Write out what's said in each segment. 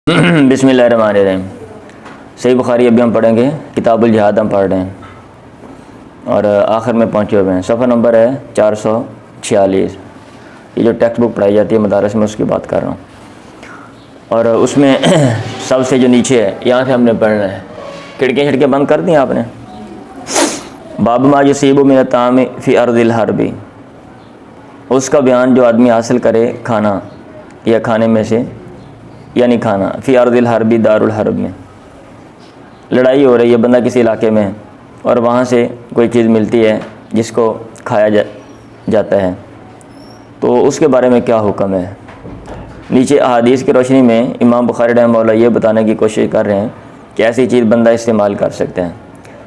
بسم اللہ الرحمن الرحیم۔ صحیح بخاری ابھی ہم پڑھیں گے، کتاب الجہاد ہم پڑھ رہے ہیں اور آخر میں پہنچے ہوئے ہیں۔ صفحہ نمبر ہے 446۔ یہ جو ٹیکسٹ بک پڑھائی جاتی ہے مدارس میں اس کی بات کر رہا ہوں، اور اس میں سب سے جو نیچے ہے یہاں سے ہم نے پڑھنا ہے۔ کھڑکیاں بند کر دیں آپ نے۔ باب ما یصیب من الطعام فی ارض الحرب، اس کا بیان جو آدمی حاصل کرے کھانا یا کھانے میں سے، یعنی کھانا فی ارض الحرب، دار الحرب میں لڑائی ہو رہی ہے، بندہ کسی علاقے میں اور وہاں سے کوئی چیز ملتی ہے جس کو کھایا جاتا ہے، تو اس کے بارے میں کیا حکم ہے۔ نیچے احادیث کی روشنی میں امام بخاری رحمہ اللہ یہ بتانے کی کوشش کر رہے ہیں کہ ایسی چیز بندہ استعمال کر سکتے ہیں۔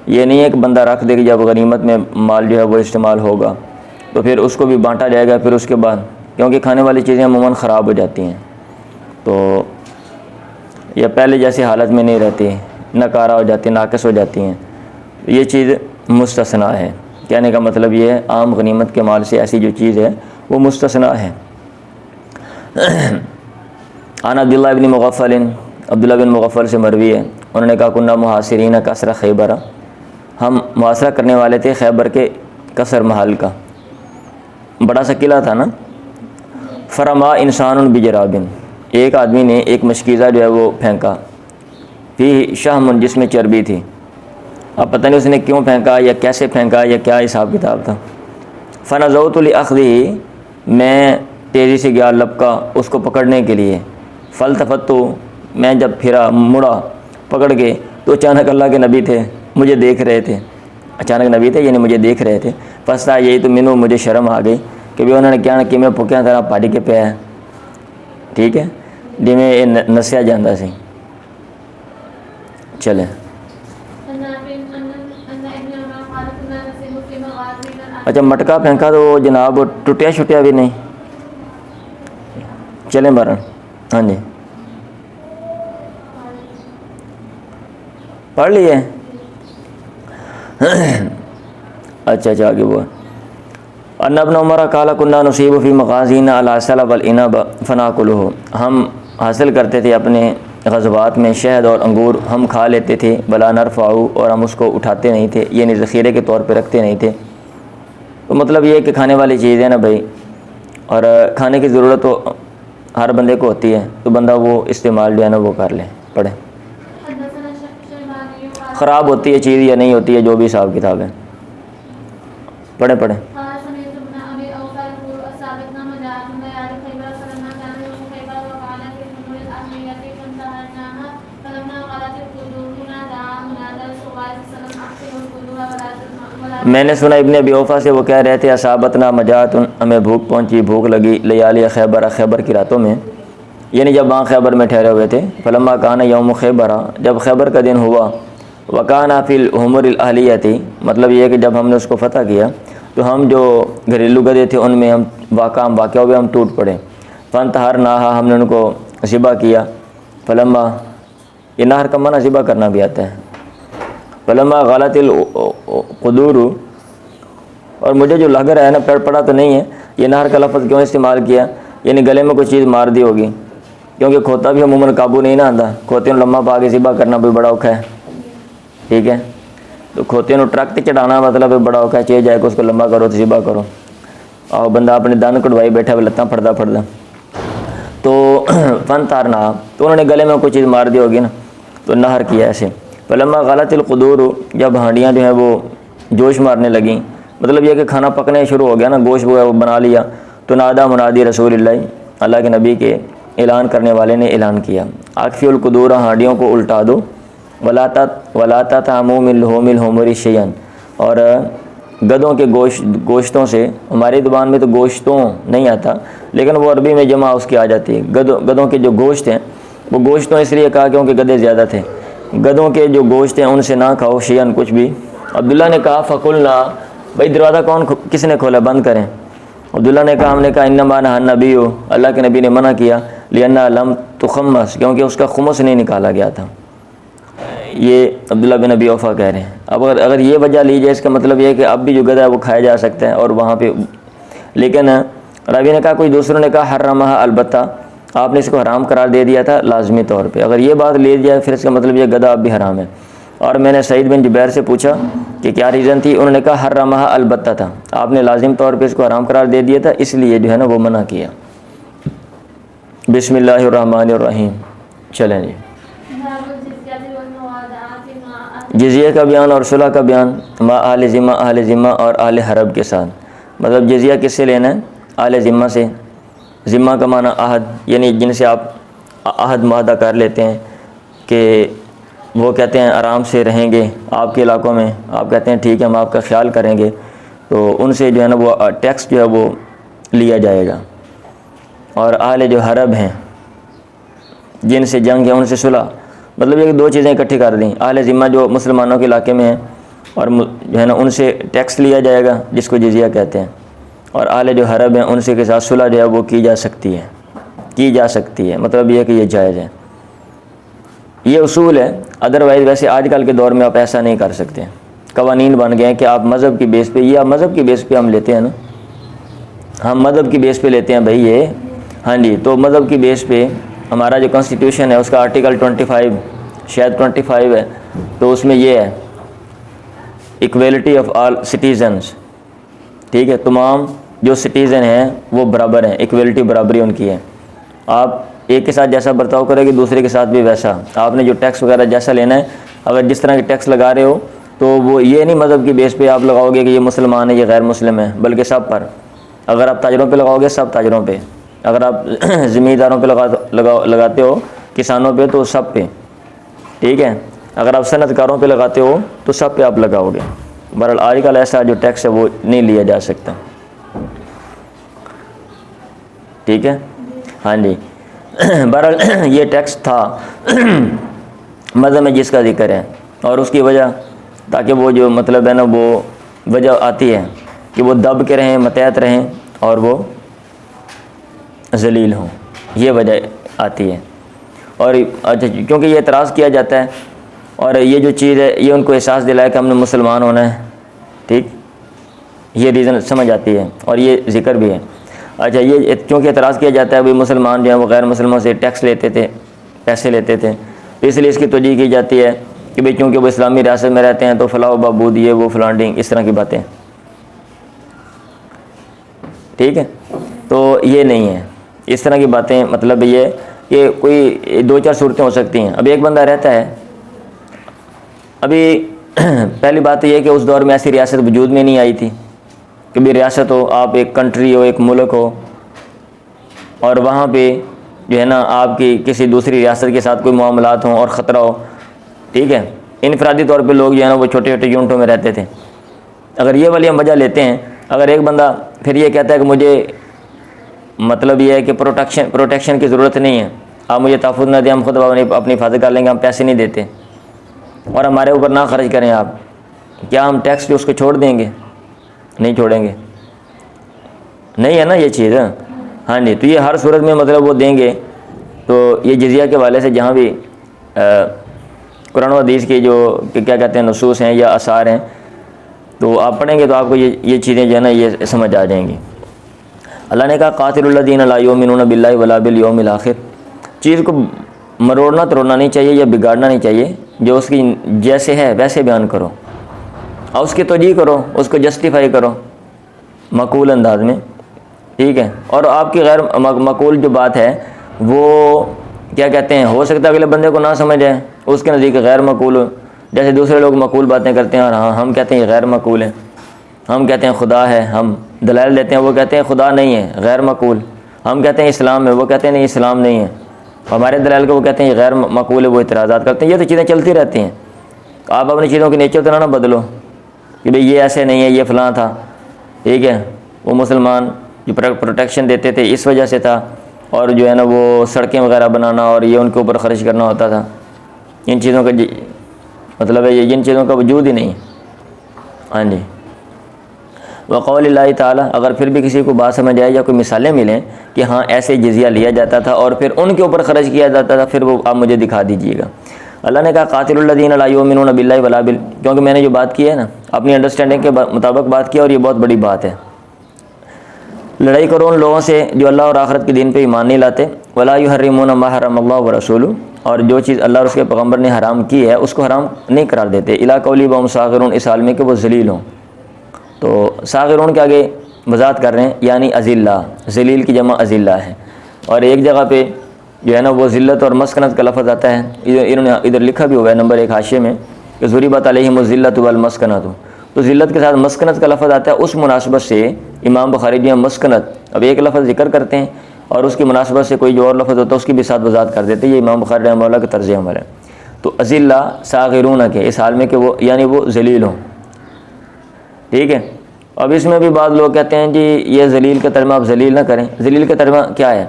یہ نہیں ہے کہ بندہ رکھ دے کہ جب غنیمت میں مال جو ہے وہ استعمال ہوگا تو پھر اس کو بھی بانٹا جائے گا، پھر اس کے بعد، کیونکہ کھانے والی چیزیں عموماً خراب ہو جاتی ہیں تو یا پہلے جیسی حالت میں نہیں رہتی، ناکارہ ہو جاتی، ناقص ہو جاتی ہیں، یہ چیز مستثنیٰ ہے۔ کہنے کا مطلب یہ ہے عام غنیمت کے مال سے ایسی جو چیز ہے وہ مستثنیٰ ہے۔ عن عبداللہ بن مغفل، عبداللہ بن مغفل سے مروی ہے، انہوں نے کہا کنہ محاصرین کسر خیبر، ہم محاصرہ کرنے والے تھے خیبر کے کسر محل کا، بڑا سا قلعہ تھا نا۔ فرما انسان بجراب، ایک آدمی نے ایک مشکیزہ جو ہے وہ پھینکا، فی شہم، جس میں چربی تھی۔ اب پتہ نہیں اس نے کیوں پھینکا یا کیسے پھینکا یا کیا حساب کتاب تھا۔ فنزوت لأخذہ، میں تیزی سے گیا لپکا اس کو پکڑنے کے لیے۔ فالتفت، میں جب پھرا مڑا پکڑ کے تو اچانک اللہ کے نبی تھے، مجھے دیکھ رہے تھے، اچانک نبی تھے یعنی مجھے دیکھ رہے تھے۔ فستا یہی تو منو، مجھے شرم آ گئی کہ بھی انہوں نے کیا کہ میں پکیا طرح پاڑی کے پہ ہے، ٹھیک ہے جی، میں یہ نسیا جاندہ سی۔ چلیں، اچھا مٹکا پھینکا تو وہ جناب ٹوٹیا چھٹیا بھی نہیں۔ چلیں برن، ہاں جی پڑھ لیے۔ اچھا آگے وہ ان ابن عمر قال كنا نصيب في مغازينا العسل والعنب فناكله، ہم حاصل کرتے تھے اپنے غزوات میں شہد اور انگور، ہم کھا لیتے تھے، ولا نرفعه، اور ہم اس کو اٹھاتے نہیں تھے، یعنی ذخیرے کے طور پہ رکھتے نہیں تھے۔ تو مطلب یہ ہے کہ کھانے والی چیز ہے نا بھائی، اور کھانے کی ضرورت تو ہر بندے کو ہوتی ہے، تو بندہ وہ استعمال جو ہے نا وہ کر لے۔ پڑھیں، خراب ہوتی ہے چیز یا نہیں ہوتی ہے، جو بھی حساب کتاب ہے، پڑھیں۔ میں نے سنا ابن ابی اوفا سے، وہ کہہ رہے تھے اصابتنا مجاعۃ، ہمیں بھوک پہنچی، بھوک لگی، لیالی خیبر، خیبر کی راتوں میں، یعنی جب وہاں خیبر میں ٹھہرے ہوئے تھے۔ فلما کان یوم خیبر، جب خیبر کا دن ہوا، وکانا فی الحمر الاہلیتی، مطلب یہ ہے کہ جب ہم نے اس کو فتح کیا تو ہم جو گھریلو گدے تھے ان میں ہم واقع ہوئے، ہم ٹوٹ پڑے۔ فانتحرناہا، ہم نے ان کو ذبح کیا۔ فلما، یہ نہر کا معنی ذبح کرنا بھی آتا ہے۔ فلما غلط القدور، اور مجھے جو لگ رہا ہے نا، پڑا تو نہیں ہے، یہ نہر کا لفظ کیوں استعمال کیا، یعنی گلے میں کوئی چیز مار دی ہوگی، کیونکہ کھوتا بھی عموماً قابو نہیں نہ آتا، کھوتے لمبا پا کے ذبح کرنا بھی بڑا اوکھا ہے، ٹھیک ہے، تو کھوتے ٹرک تے چڑھانا مطلب بڑا اوکھا ہے، چاہے جائے کہ اس کو لمبا کرو تو ذبح کرو، اور بندہ اپنے دان کڑوائی بیٹھا ہوئے لتاں پھڑدا تو فن تارنا، تو انہوں نے گلے میں کوئی چیز مار دی ہوگی نا، تو نہر کیا ایسے۔ فلما غلط القدور، جب ہانڈیاں جو ہیں وہ جوش مارنے لگیں، مطلب یہ کہ کھانا پکنے شروع ہو گیا نا، گوشت وہ بنا لیا، تو نادا منادی رسول اللہ کے نبی کے اعلان کرنے والے نے اعلان کیا، اکفی القدور، ہانڈیوں کو الٹا دو، ولا تطعموا من لحوم الحمر شیئا، اور گدوں کے گوشتوں سے، ہماری زبان میں تو گوشتوں نہیں آتا لیکن وہ عربی میں جمع اس کی آ جاتی ہے، گدوں کے جو گوشت ہیں، وہ گوشتوں اس لیے کہا کیونکہ گدے زیادہ تھے، گدوں کے جو گوشت ہیں ان سے نہ کھاؤ، شیئن، کچھ بھی۔ عبداللہ نے کہا فقلنا، بھائی دروازہ کس نے کھولا، بند کریں۔ عبداللہ نے کہا، ہم نے کہا انما نہى النبی، اللہ کے نبی نے منع کیا، لأنها لم تخمس، کیونکہ اس کا خمس نہیں نکالا گیا تھا۔ یہ عبداللہ بن ابی اوفا کہہ رہے ہیں۔ اب اگر یہ وجہ لی جائے، اس کا مطلب یہ ہے کہ اب بھی جو گدا ہے وہ کھایا جا سکتا ہے اور وہاں پہ، لیکن راوی نے کہا، کوئی دوسروں نے کہا حرمها البتہ، آپ نے اس کو حرام قرار دے دیا تھا لازمی طور پہ. اگر یہ بات لے جائے پھر اس کا مطلب یہ گدھا اب بھی حرام ہے. اور میں نے سعید بن جبیر سے پوچھا کہ کیا ریزن تھی, انہوں نے کہا حرمہ البتہ تھا, آپ نے لازم طور پہ اس کو حرام قرار دے دیا تھا, اس لیے جو ہے نا وہ منع کیا. بسم اللہ الرحمن الرحیم. چلیں جی, جزیہ کا بیان اور صلح کا بیان. ما اہل ذمہ, اہل ذمہ اور اہل حرب کے ساتھ. مطلب جزیہ کس سے لینا ہے؟ اہل ذمہ سے. ذمہ کا معنی عہد, یعنی جن سے آپ عہد معاہدہ کر لیتے ہیں کہ وہ کہتے ہیں آرام سے رہیں گے آپ کے علاقوں میں, آپ کہتے ہیں ٹھیک ہے ہم آپ کا خیال کریں گے, تو ان سے جو ہے نا وہ ٹیکس جو ہے وہ لیا جائے گا. اور اہل جو حرب ہیں جن سے جنگ ہے ان سے صلح, مطلب یہ کہ دو چیزیں اکٹھی کر دیں. اہل ذمہ جو مسلمانوں کے علاقے میں ہیں اور جو ہے نا ان سے ٹیکس لیا جائے گا جس کو جزیہ کہتے ہیں, اور اہل جو حرب ہیں ان سے کے ساتھ صلح جو ہے وہ کی جا سکتی ہے. مطلب یہ ہے کہ یہ جائز ہے, یہ اصول ہے. ادروائز ویسے آج کل کے دور میں آپ ایسا نہیں کر سکتے. قوانین بن گئے ہیں کہ آپ مذہب کی بیس پہ, یہ آپ مذہب کی بیس پہ ہم لیتے ہیں نا, ہم مذہب کی بیس پہ لیتے ہیں بھائی یہ. ہاں جی, تو مذہب کی بیس پہ ہمارا جو کانسٹیٹیوشن ہے اس کا آرٹیکل 25 شاید 25 ہے, تو اس میں یہ ہے ایکویلٹی آف آل سٹیزنز. ٹھیک ہے, تمام جو سٹیزن ہیں وہ برابر ہیں, ایکویلٹی برابری ان کی ہے. آپ ایک کے ساتھ جیسا برتاؤ کرے گی دوسرے کے ساتھ بھی ویسا. آپ نے جو ٹیکس وغیرہ جیسا لینا ہے, اگر جس طرح کے ٹیکس لگا رہے ہو تو وہ یہ نہیں مذہب کی بیس پہ آپ لگاؤ گے کہ یہ مسلمان ہے یہ غیر مسلم ہے, بلکہ سب پر. اگر آپ تاجروں پہ لگاؤ گے سب تاجروں پہ, اگر آپ زمینداروں پہ لگاتے ہو کسانوں پہ تو سب پہ. ٹھیک ہے, اگر آپ صنعت کاروں پہ لگاتے ہو تو سب پہ آپ لگاؤ گے. بہرحال آج کل ایسا جو ٹیکس ہے وہ نہیں لیا جا سکتا. ٹھیک ہے, ہاں جی. بہرحال یہ ٹیکس تھا مذہب میں جس کا ذکر ہے, اور اس کی وجہ تاکہ وہ جو مطلب ہے نا وہ وجہ آتی ہے کہ وہ دب کے رہیں, متحد رہیں اور وہ ذلیل ہوں, یہ وجہ آتی ہے. اور اچھا کیونکہ یہ اعتراض کیا جاتا ہے اور یہ جو چیز ہے یہ ان کو احساس دلایا کہ ہم نے مسلمان ہونا ہے. ٹھیک, یہ ریزن سمجھ آتی ہے اور یہ ذکر بھی ہے. اچھا, یہ کیونکہ اعتراض کیا جاتا ہے بھائی مسلمان جو ہیں وہ غیر مسلموں سے ٹیکس لیتے تھے, پیسے لیتے تھے, تو اس لیے اس کی توجیہ کی جاتی ہے کہ بھئی کیونکہ وہ اسلامی ریاست میں رہتے ہیں تو فلاح و بہبود یہ وہ فلانڈنگ اس طرح کی باتیں. ٹھیک ہے, تو یہ نہیں ہے اس طرح کی باتیں. مطلب یہ کہ کوئی دو چار صورتیں ہو سکتی ہیں. اب ایک بندہ رہتا ہے, ابھی پہلی بات تو یہ کہ اس دور میں ایسی ریاست وجود میں نہیں آئی تھی کہ بھی ریاست ہو, آپ ایک کنٹری ہو, ایک ملک ہو, اور وہاں پہ جو ہے نا آپ کی کسی دوسری ریاست کے ساتھ کوئی معاملات ہوں اور خطرہ ہو. ٹھیک ہے, انفرادی طور پہ لوگ جو ہے نا وہ چھوٹے چھوٹے یونٹوں میں رہتے تھے. اگر یہ والی ہم وجہ لیتے ہیں, اگر ایک بندہ پھر یہ کہتا ہے کہ مجھے مطلب یہ ہے کہ پروٹیکشن کی ضرورت نہیں ہے, آپ مجھے تحفظ نہ دیں, ہم خود اپنی حفاظت کر لیں گے, ہم پیسے نہیں دیتے اور ہمارے اوپر نہ خرچ کریں آپ, کیا ہم ٹیکس جو اس کو چھوڑ دیں گے؟ نہیں چھوڑیں گے, نہیں ہے نا یہ چیز. ہاں جی, تو یہ ہر صورت میں مطلب وہ دیں گے. تو یہ جزیہ کے حوالے سے جہاں بھی قرآن و حدیث کی جو کیا کہتے ہیں نصوص ہیں یا آثار ہیں تو آپ پڑھیں گے تو آپ کو یہ چیزیں جو ہے نا یہ سمجھ آ جائیں گی. اللہ نے کہا قاتل الذین لا یؤمنون باللہ ولا بالیوم الآخر. چیز کو مروڑنا توڑنا نہیں چاہیے یا بگاڑنا نہیں چاہیے, جو اس کی جیسے ہے ویسے بیان کرو اور اس کی توجیہ کرو, اس کو جسٹیفائی کرو معقول انداز میں. ٹھیک ہے, اور آپ کی غیر معقول جو بات ہے وہ کیا کہتے ہیں ہو سکتا ہے اگلے بندے کو نہ سمجھ آئے, اس کے نزدیک غیر معقول ہو. جیسے دوسرے لوگ معقول باتیں کرتے ہیں اور ہاں ہم کہتے ہیں یہ غیر معقول ہے. ہم کہتے ہیں خدا ہے, ہم دلائل دیتے ہیں, وہ کہتے ہیں خدا نہیں ہے, غیر معقول. ہم کہتے ہیں اسلام ہے, وہ کہتے ہیں نہیں اسلام نہیں ہے. ہمارے دلائل کو وہ کہتے ہیں یہ غیر معقول ہے, وہ اعتراضات کرتے ہیں. یہ تو چیزیں چلتی رہتی ہیں. آپ اپنی چیزوں کی نیچر تو نہ بدلو کہ بھئی یہ ایسے نہیں ہے, یہ فلاں تھا. ٹھیک ہے, وہ مسلمان جو پروٹیکشن دیتے تھے اس وجہ سے تھا, اور جو ہے نا وہ سڑکیں وغیرہ بنانا اور یہ ان کے اوپر خرچ کرنا ہوتا تھا. ان چیزوں کا مطلب ہے یہ ان چیزوں کا وجود ہی نہیں. ہاں جی. وقول اللہ تعالیٰ, اگر پھر بھی کسی کو بات سمجھ آئے یا کوئی مثالیں ملیں کہ ہاں ایسے جزیہ لیا جاتا تھا اور پھر ان کے اوپر خرچ کیا جاتا تھا, پھر وہ آپ مجھے دکھا دیجیے گا. اللہ نے کہا قاتل الذین لا یؤمنون باللہ ولا کیونکہ میں نے جو بات کی ہے نا اپنی انڈرسٹینڈنگ کے مطابق بات کی, اور یہ بہت بڑی بات ہے. لڑائی کرو ان لوگوں سے جو اللہ اور آخرت کے دین پہ ایمان نہیں لاتے. ولا یحرمون ما حرم اللہ ورسولہ، اور جو چیز اللہ اور اس کے پیغمبر نے حرام کی ہے اس کو حرام نہیں قرار دیتے. الی قولی وہم صاغرون، اس حال میں کہ وہ ذلیل ہوں. تو صاغرون کے آگے وضاحت کر رہے ہیں یعنی اذلہ، ذلیل کی جمع اذلہ ہے. اور ایک جگہ پہ جو ہے نا وہ ذلت اور مسکنت کا لفظ آتا ہے. انہوں نے ادھر لکھا بھی ہوا ہے نمبر 1 حاشیے میں کہ ضربت علیہم الذلۃ والمسکنۃ. تو ذلت کے ساتھ مسکنت کا لفظ آتا ہے. اس مناسبت سے امام بخاری جو ہے مسکنت، اب ایک لفظ ذکر کرتے ہیں اور اس کی مناسبت سے کوئی جو اور لفظ ہوتا ہے اس کی بھی ساتھ وضاحت کر دیتے ہیں. یہ امام بخاری رحمہ اللہ کا طرز عمل ہے. تو اذلہ صاغرون کے اس حال میں کہ وہ یعنی وہ ذلیل ہوں. ٹھیک ہے. اب اس میں بھی بعض لوگ کہتے ہیں جی یہ ذلیل کا ترجمہ آپ ذلیل نہ کریں. ذلیل کا ترجمہ کیا ہے؟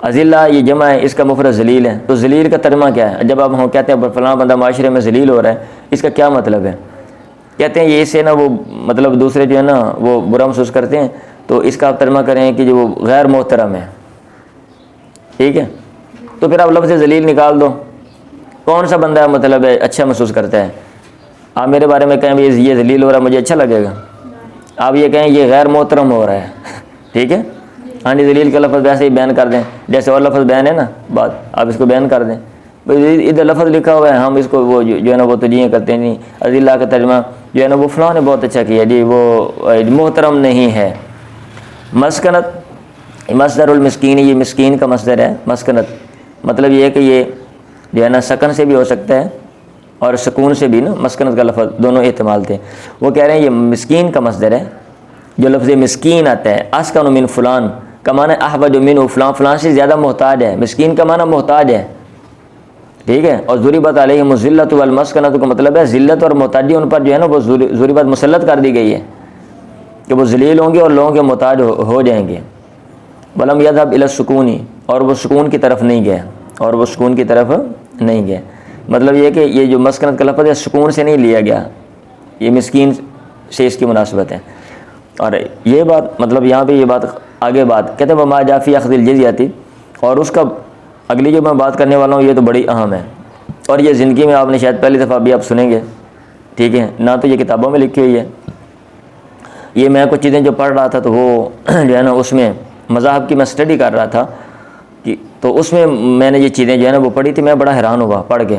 اذلہ یہ جمع ہے، اس کا مفرد ذلیل ہے. تو ذلیل کا ترجمہ کیا ہے؟ جب آپ ہم کہتے ہیں فلاں بندہ معاشرے میں ذلیل ہو رہا ہے، اس کا کیا مطلب ہے؟ کہتے ہیں یہ اس سے نا وہ مطلب دوسرے جو ہے نا وہ برا محسوس کرتے ہیں، تو اس کا آپ ترجمہ کریں کہ جو وہ غیر محترم ہے. ٹھیک ہے. تو پھر آپ لفظ ذلیل نکال دو. کون سا بندہ مطلب ہے اچھا محسوس کرتا ہے؟ آپ میرے بارے میں کہیں یہ ذلیل ہو رہا ہے مجھے اچھا لگے گا. آپ یہ کہیں یہ غیر محترم ہو رہا ہے. ٹھیک ہے. ہاں جی ذلیل کا لفظ ویسے ہی بیان کر دیں جیسے اور لفظ بیان ہے نا بات، آپ اس کو بیان کر دیں. ادھر لفظ لکھا ہوا ہے، ہم اس کو وہ جو ہے نا وہ تجزیہ کرتے ہیں. نہیں، اذلہ کا ترجمہ جو ہے نا وہ فلاں نے بہت اچھا کیا جی، وہ محترم نہیں ہے. مسکنت مصدر المسکین، یہ مسکین کا مصدر ہے. مسکنت مطلب یہ ہے کہ یہ جو ہے نا سکن سے بھی ہو سکتا ہے اور سکون سے بھی نا مسکنت کا لفظ دونوں احتمال تھے. وہ کہہ رہے ہیں یہ مسکین کا مصدر ہے. جو لفظ مسکین آتا ہے اسکن من فلان کا معنی احوج منہ، فلان فلان سے زیادہ محتاج ہے. مسکین کا معنی محتاج ہے. ٹھیک ہے. اور ضربت علیہم الذلۃ والمسکنۃ کا مطلب ہے ذلت اور محتاجی ان پر جو ہے نا وہ ضربت مسلط کر دی گئی ہے کہ وہ ذلیل ہوں گے اور لوگوں کے محتاج ہو جائیں گے. ولم یذهب الی السکون، اور وہ سکون کی طرف نہیں گئے، اور وہ سکون کی طرف نہیں گئے. مطلب یہ کہ یہ جو مسکنت کا لفظ ہے سکون سے نہیں لیا گیا، یہ مسکین سے اس کی مناسبت ہے. اور یہ بات مطلب یہاں پہ یہ بات آگے بات کہتے ہیں وما جاء فی اخذ الجزیہ، اور اس کا اگلی جو میں بات کرنے والا ہوں یہ تو بڑی اہم ہے اور یہ زندگی میں آپ نے شاید پہلی دفعہ بھی آپ سنیں گے. ٹھیک ہے. نہ تو یہ کتابوں میں لکھی ہوئی ہے، یہ میں کچھ چیزیں جو پڑھ رہا تھا تو وہ جو ہے نا اس میں مذاہب کی میں اسٹڈی کر رہا تھا تو اس میں نے یہ چیزیں جو ہے نا وہ پڑھی تھی. میں بڑا حیران ہوا پڑھ کے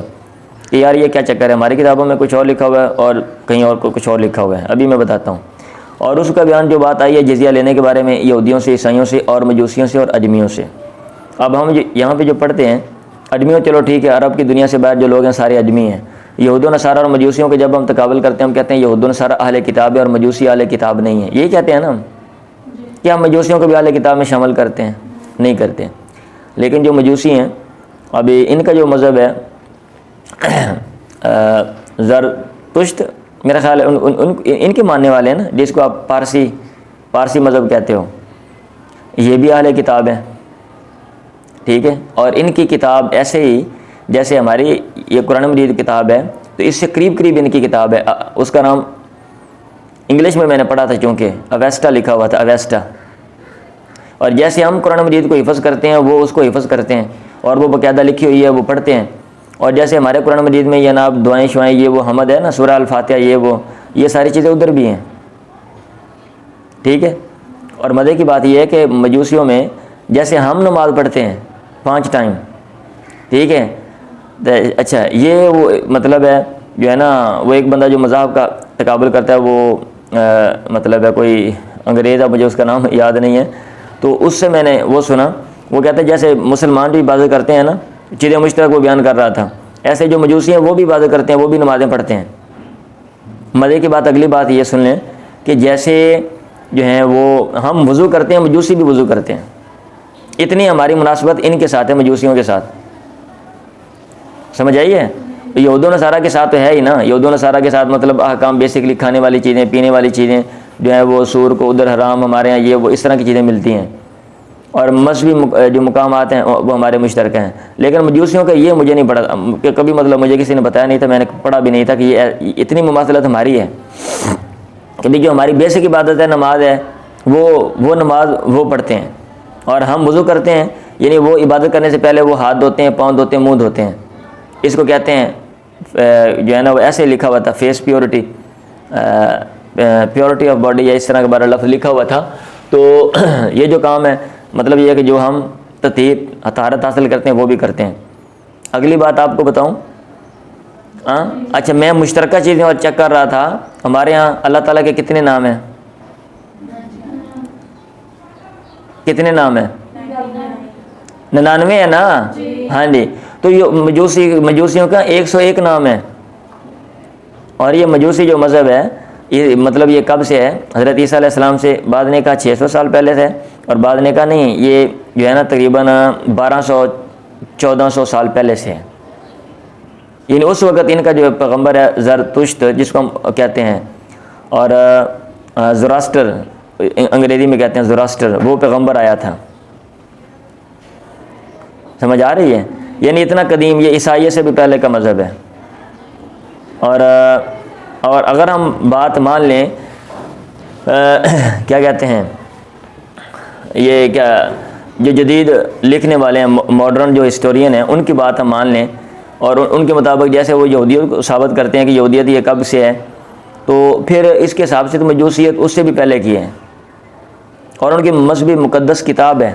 کہ یار یہ کیا چکر ہے، ہماری کتابوں میں کچھ اور لکھا ہوا ہے اور کہیں اور کچھ اور لکھا ہوا ہے. ابھی میں بتاتا ہوں. اور اس کا بیان جو بات آئی ہے جزیہ لینے کے بارے میں یہودیوں سے، عیسائیوں سے اور مجوسیوں سے اور اجمیوں سے. اب ہم یہاں پہ جو پڑھتے ہیں اجمیوں، چلو ٹھیک ہے، عرب کی دنیا سے باہر جو لوگ ہیں سارے اجمی ہیں. یہود و نصارہ اور مجوسیوں کے جب ہم تقابل کرتے ہیں ہم کہتے ہیں یہود و نصارہ اہل کتاب ہے اور مجوسی اہل کتاب نہیں ہے. یہی کہتے ہیں نا ہم، کیا ہم مجوسیوں کو بھی اہل کتاب میں شامل کرتے ہیں؟ نہیں کرتے. لیکن جو مجوسی ہیں اب ان کا جو مذہب ہے زرتشت، میرا خیال ہے ان کے ماننے والے ہیں نا، جس کو آپ پارسی مذہب کہتے ہو، یہ بھی اہل کتاب ہے. ٹھیک ہے. اور ان کی کتاب ایسے ہی جیسے ہماری یہ قرآن مجید کتاب ہے تو اس سے قریب ان کی کتاب ہے. اس کا نام انگلش میں نے پڑھا تھا چونکہ اویسٹا لکھا ہوا تھا، اویسٹا. اور جیسے ہم قرآن مجید کو حفظ کرتے ہیں وہ اس کو حفظ کرتے ہیں اور وہ باقاعدہ لکھی ہوئی ہے وہ پڑھتے ہیں. اور جیسے ہمارے قرآن مجید میں یہ جناب دعائیں شعائیں یہ وہ حمد ہے نا، سورہ الفاتحہ یہ ساری چیزیں ادھر بھی ہیں. ٹھیک ہے. اور مزے کی بات یہ ہے کہ مجوسیوں میں جیسے ہم نماز پڑھتے ہیں 5 ٹائم، ٹھیک ہے، اچھا یہ وہ مطلب ہے جو ہے نا وہ ایک بندہ جو مذہب کا تقابل کرتا ہے وہ مطلب ہے کوئی انگریز ہے، مجھے اس کا نام یاد نہیں ہے. تو اس سے میں نے وہ سنا، وہ کہتے ہیں جیسے مسلمان بھی عبادت کرتے ہیں نا، چیزیں مشترک وہ بیان کر رہا تھا، ایسے جو مجوسی ہیں وہ بھی عبادت کرتے ہیں، وہ بھی نمازیں پڑھتے ہیں. مزے کی بات اگلی بات یہ سن لیں کہ جیسے جو ہیں وہ ہم وضو کرتے ہیں مجوسی بھی وضو کرتے ہیں. اتنی ہماری مناسبت ان کے ساتھ ہے، مجوسیوں کے ساتھ. سمجھ آئی ہے؟ یہود و نصارہ کے ساتھ تو ہے ہی نا. یہود و نصارہ کے ساتھ مطلب احکام بیسکلی کھانے والی چیزیں، پینے والی چیزیں جو ہیں وہ سور کو ادھر حرام، ہمارے یہاں یہ وہ اس طرح کی چیزیں ملتی ہیں. اور مذہبی جو مقامات ہیں وہ ہمارے مشترکہ ہیں. لیکن مجوسیوں کا یہ مجھے نہیں پڑھا کہ کبھی، مطلب مجھے کسی نے بتایا نہیں تھا، میں نے پڑھا بھی نہیں تھا کہ یہ اتنی مماثلت ہماری ہے کہ جو ہماری بیسک عبادت ہے نماز ہے وہ نماز وہ پڑھتے ہیں اور ہم وضو کرتے ہیں. یعنی وہ عبادت کرنے سے پہلے وہ ہاتھ دھوتے ہیں، پاؤں دھوتے ہیں، منہ دھوتے ہیں. اس کو کہتے ہیں جو ہے نا وہ ایسے لکھا ہوا تھا فیس پیورٹی آف باڈی یا اس طرح کا بارہ لفظ لکھا ہوا تھا. تو یہ جو کام ہے مطلب یہ ہے کہ جو ہم تطہیر طہارت حاصل کرتے ہیں وہ بھی کرتے ہیں۔ اگلی بات آپ کو بتاؤں، اچھا میں مشترکہ چیزیں اور چیک کر رہا تھا، ہمارے ہاں اللہ تعالیٰ کے کتنے نام ہیں؟ کتنے نام ہیں؟ 99 ہے نا؟ ہاں جی، تو یہ مجوسیوں کا 101 نام ہے۔ اور یہ مجوسی جو مذہب ہے یہ مطلب یہ کب سے ہے؟ حضرت عیسیٰ علیہ السلام سے بعد نے کہا 600 سال پہلے سے، اور بعد نے کہا نہیں یہ جو ہے نا تقریباً 1200-1400 سال پہلے سے ہے۔ یعنی اس وقت ان کا جو پیغمبر ہے زرتشت جس کو ہم کہتے ہیں، اور زوراسٹر انگریزی میں کہتے ہیں زوراسٹر، وہ پیغمبر آیا تھا۔ سمجھ آ رہی ہے؟ یعنی اتنا قدیم، یہ عیسائیت سے بھی پہلے کا مذہب ہے۔ اور اگر ہم بات مان لیں کیا کہتے ہیں یہ کیا جو جدید لکھنے والے ہیں ماڈرن جو ہسٹورین ہیں ان کی بات ہم مان لیں، اور ان کے مطابق جیسے وہ یہودیت کو ثابت کرتے ہیں کہ یہودیت یہ کب سے ہے، تو پھر اس کے حساب سے تو مجوسیت اس سے بھی پہلے کی ہے، اور ان کی مذہبی مقدس کتاب ہے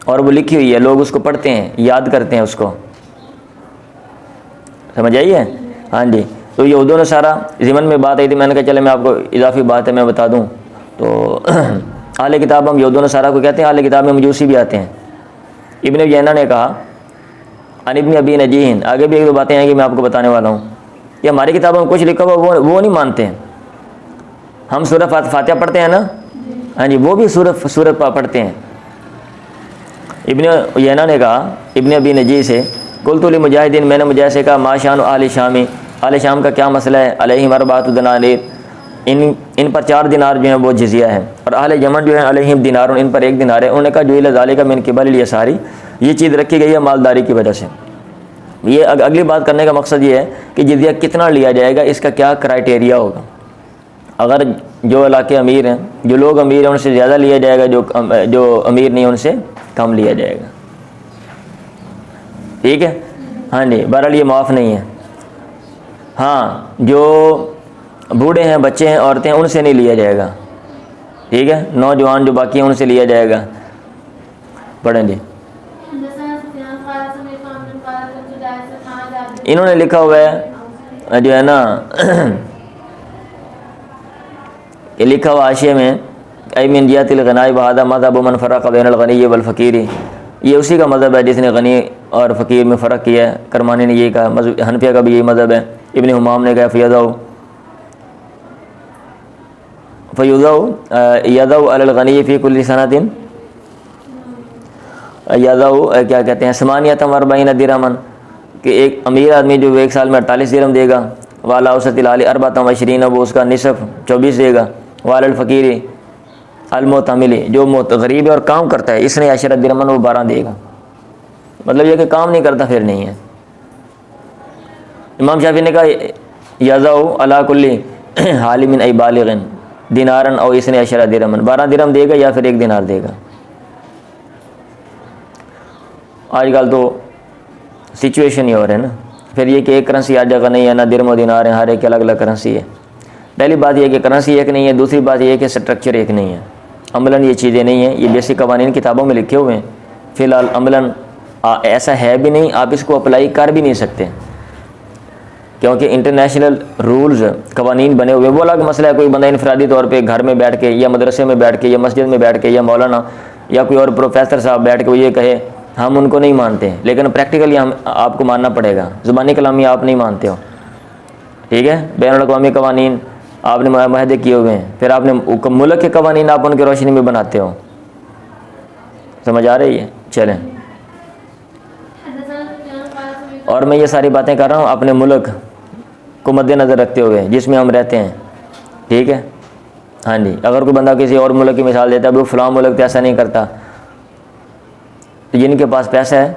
اور وہ لکھی ہوئی ہے، لوگ اس کو پڑھتے ہیں، یاد کرتے ہیں اس کو۔ سمجھ آئیے؟ ہاں جی، تو یہودوں نے سارا ضمن میں بات آئی تھی، میں نے کہا چلے میں آپ کو اضافی بات ہے میں بتا دوں، تو اہل کتاب ہم یہودوں نے سارا کو کہتے ہیں، اہل کتاب میں مجوسی بھی آتے ہیں۔ ابن عیینہ نے کہا عن ابن ابی نجیح، آگے بھی ایک دو باتیں ہیں کہ میں آپ کو بتانے والا ہوں کہ ہماری کتابوں میں کچھ لکھا ہوا وہ نہیں مانتے ہیں۔ ہم سورہ فاتحہ پڑھتے ہیں نا، ہاں جی، وہ بھی سورت پڑھتے ہیں۔ ابن عیینہ نے کہا ابن ابی نجیح سے، قلت لمجاہدین، میں نے مجاہد سے کہا ما شان اہل شامی، اہل شام کا کیا مسئلہ ہے؟ علیہم 4 دنانیر، ان پر 4 دینار جو ہیں وہ جزیہ ہے، اور اہل یمن جو ہیں علیہم دینار، ان پر 1 دینار ہے۔ انہوں نے کہا جو ذالک من قبل الیساری، یہ چیز رکھی گئی ہے مالداری کی وجہ سے۔ یہ اگلی بات کرنے کا مقصد یہ ہے کہ جزیہ کتنا لیا جائے گا، اس کا کیا کرائٹیریا ہوگا۔ اگر جو علاقے امیر ہیں، جو لوگ امیر ہیں ان سے زیادہ لیا جائے گا، جو امیر نہیں ان سے کم لیا جائے گا، ٹھیک ہے؟ ہاں جی، بہرحال یہ معاف نہیں ہے۔ ہاں جو بوڑھے ہیں، بچے ہیں، عورتیں ہیں، ان سے نہیں لیا جائے گا، ٹھیک ہے؟ نوجوان جو باقی ہیں ان سے لیا جائے گا۔ پڑھیں جی، انہوں نے لکھا ہوا ہے جو ہے نا یہ لکھا ہوا حاشیے میں ای من جہۃ الغناء وھذا مذہب من فرق بین الغنی والفقیر، یہ اسی کا مذہب ہے جس نے غنی اور فقیر میں فرق کیا ہے۔ کرمانی نے یہ کہا، مذہب حنفیہ کا بھی یہی مذہب ہے۔ ابن حمام نے کہا یضع علی الغنی فی کل سنۃ یضع کیا کہتے ہیں 48 درہما، کہ ایک امیر آدمی جو 1 سال میں 48 درہم دے گا، والا اوسط العالی 24، وہ اس کا نصف 24 دے گا، والا الفقیر المعتملی، جو غریب ہے اور کام کرتا ہے، اس نے 10 درہما، وہ 12 دے گا۔ مطلب یہ کہ کام نہیں کرتا پھر نہیں ہے۔ امام شافعی نے کہا یضع علی کل حالم ای بالغ دینارا او 12 درہما، 12 درہم دے گا یا پھر 1 دینار دے گا۔ آج کل تو سچویشن ہی اور ہے نا، پھر یہ کہ ایک کرنسی آج جگہ نہیں ہے، نہ درہم و دینار ہیں، ہر ایک الگ الگ کرنسی ہے۔ پہلی بات یہ ہے کہ کرنسی ایک نہیں ہے، دوسری بات یہ ہے کہ سٹرکچر ایک نہیں ہے، عملاً یہ چیزیں نہیں ہیں، یہ بیسک قوانین کتابوں میں لکھے ہوئے ہیں، فی الحال عملاً ایسا ہے بھی نہیں، آپ اس کو اپلائی کر بھی نہیں سکتے، کیونکہ انٹرنیشنل رولز قوانین بنے ہوئے۔ وہ الگ مسئلہ ہے، کوئی بندہ انفرادی طور پہ گھر میں بیٹھ کے یا مدرسے میں بیٹھ کے یا مسجد میں بیٹھ کے یا مولانا یا کوئی اور پروفیسر صاحب بیٹھ کے وہ یہ کہے ہم ان کو نہیں مانتے ہیں، لیکن پریکٹیکلی ہم آپ کو ماننا پڑے گا۔ زبانی کلامی آپ نہیں مانتے ہو، ٹھیک ہے؟ بین الاقوامی قوانین آپ نے معاہدے کیے ہوئے ہیں، پھر آپ نے ملک کے قوانین آپ ان کی روشنی میں بناتے ہو۔ سمجھ آ رہی ہے؟ چلیں، اور میں یہ ساری باتیں کر رہا ہوں اپنے ملک کو مد نظر رکھتے ہوئے جس میں ہم رہتے ہیں، ٹھیک ہے؟ ہاں جی، اگر کوئی بندہ کسی اور ملک کی مثال دیتا ہے وہ فلاں ملک تو ایسا نہیں کرتا، تو جن کے پاس پیسہ ہے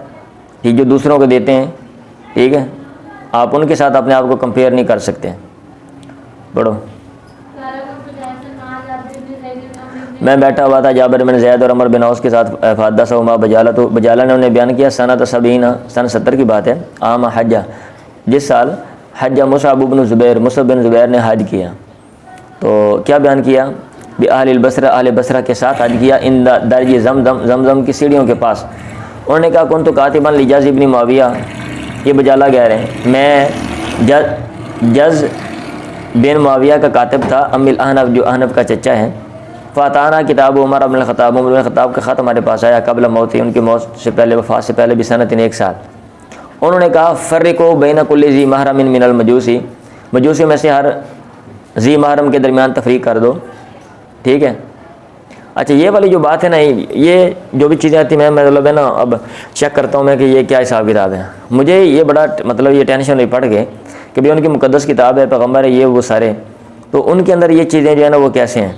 ٹھیک، جو دوسروں کو دیتے ہیں، ٹھیک ہے، آپ ان کے ساتھ اپنے آپ کو کمپیئر نہیں کر سکتے۔ پڑھو، میں بیٹھا ہوا تھا جابر بن زید اور عمر بن عوف کے ساتھ، فحدثہما بجالہ نے انہیں بیان کیا سنۃ 70، سن 70 کی بات ہے، عام حجہ، جس سال حج مصعب بن زبیر نے حج کیا، تو کیا بیان کیا بأہل البصرہ، اہل بصرہ کے ساتھ حج کیا، ان درج زمزم کی سیڑھیوں کے پاس۔ انہوں نے کہا کنت کاتبا لجز ابن معاویہ، یہ بجالہ کہہ رہے ہیں، میں جز بن معاویہ کا کاتب تھا، ام الاحنف جو احنف کا چچا ہے، فاتانا کتاب عمر بن الخطاب، عمر بن الخطاب کا خط ہمارے پاس آیا قبل موت، ان کی موت سے پہلے، وفات سے پہلے، بسنۃ ایک سال۔ انہوں نے کہا فرقوا بین کل ذی محرم من المجوسی، مجوسی میں سے ہر ذی محرم کے درمیان تفریق کر دو، ٹھیک ہے۔ اچھا یہ والی جو بات ہے نا، یہ جو بھی چیزیں آتی ہیں میں مطلب ہے نا اب چیک کرتا ہوں میں کہ یہ کیا حساب کتاب ہے، مجھے یہ بڑا مطلب یہ ٹینشن نہیں پڑ گئے کہ بھئی ان کی مقدس کتاب ہے، پیغمبر ہے، یہ وہ سارے، تو ان کے اندر یہ چیزیں جو ہے نا وہ کیسے ہیں؟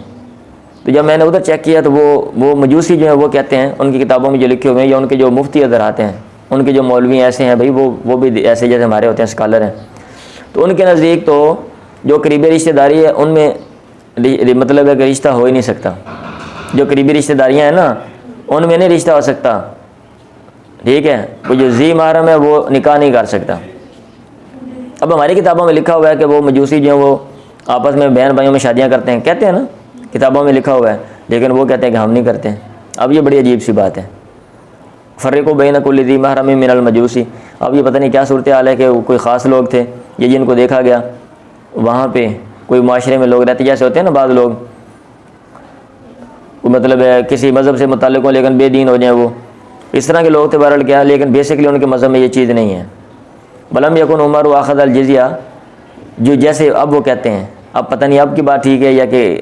تو جب میں نے ادھر چیک کیا تو وہ مجوسی جو ہیں وہ کہتے ہیں ان کی کتابوں میں جو لکھے ہوئے ہیں، یا ان کے جو مفتی ادھر آتے ہیں، ان کے جو مولوی ایسے ہیں بھائی، وہ بھی ایسے جیسے ہمارے ہوتے ہیں اسکالر ہیں، تو ان کے نزدیک تو جو قریبی رشتہ داری ہے ان میں مطلب ہے کہ رشتہ ہو ہی نہیں سکتا، جو قریبی رشتہ داریاں ہیں نا ان میں نہیں رشتہ ہو سکتا، ٹھیک ہے، وہ جو ذی محرم ہے وہ نکاح نہیں کر سکتا۔ اب ہماری کتابوں میں لکھا ہوا ہے کہ وہ مجوسی جو ہیں وہ آپس میں بہن بھائیوں میں شادیاں کرتے ہیں، کہتے ہیں نا کتابوں میں لکھا ہوا ہے، لیکن وہ کہتے ہیں کہ ہم نہیں کرتے ہیں۔ اب یہ بڑی عجیب سی بات ہے، فرقوا بین کل ذی محرم من المجوسی۔ اب یہ پتہ نہیں کیا صورتحال ہے کہ کوئی خاص لوگ تھے یہ جن کو دیکھا گیا وہاں پہ، کوئی معاشرے میں لوگ رہتے جیسے ہوتے ہیں نا بعض لوگ، مطلب ہے کسی مذہب سے متعلق ہوں لیکن بے دین ہو جائیں، وہ اس طرح کے لوگ تھے بہرحال کیا، لیکن بیسکلی ان کے مذہب میں یہ چیز نہیں ہے۔ بلم یکن عمر واخذ الجزیہ، جو جیسے اب وہ کہتے ہیں، اب پتہ نہیں اب کی بات ٹھیک ہے یا کہ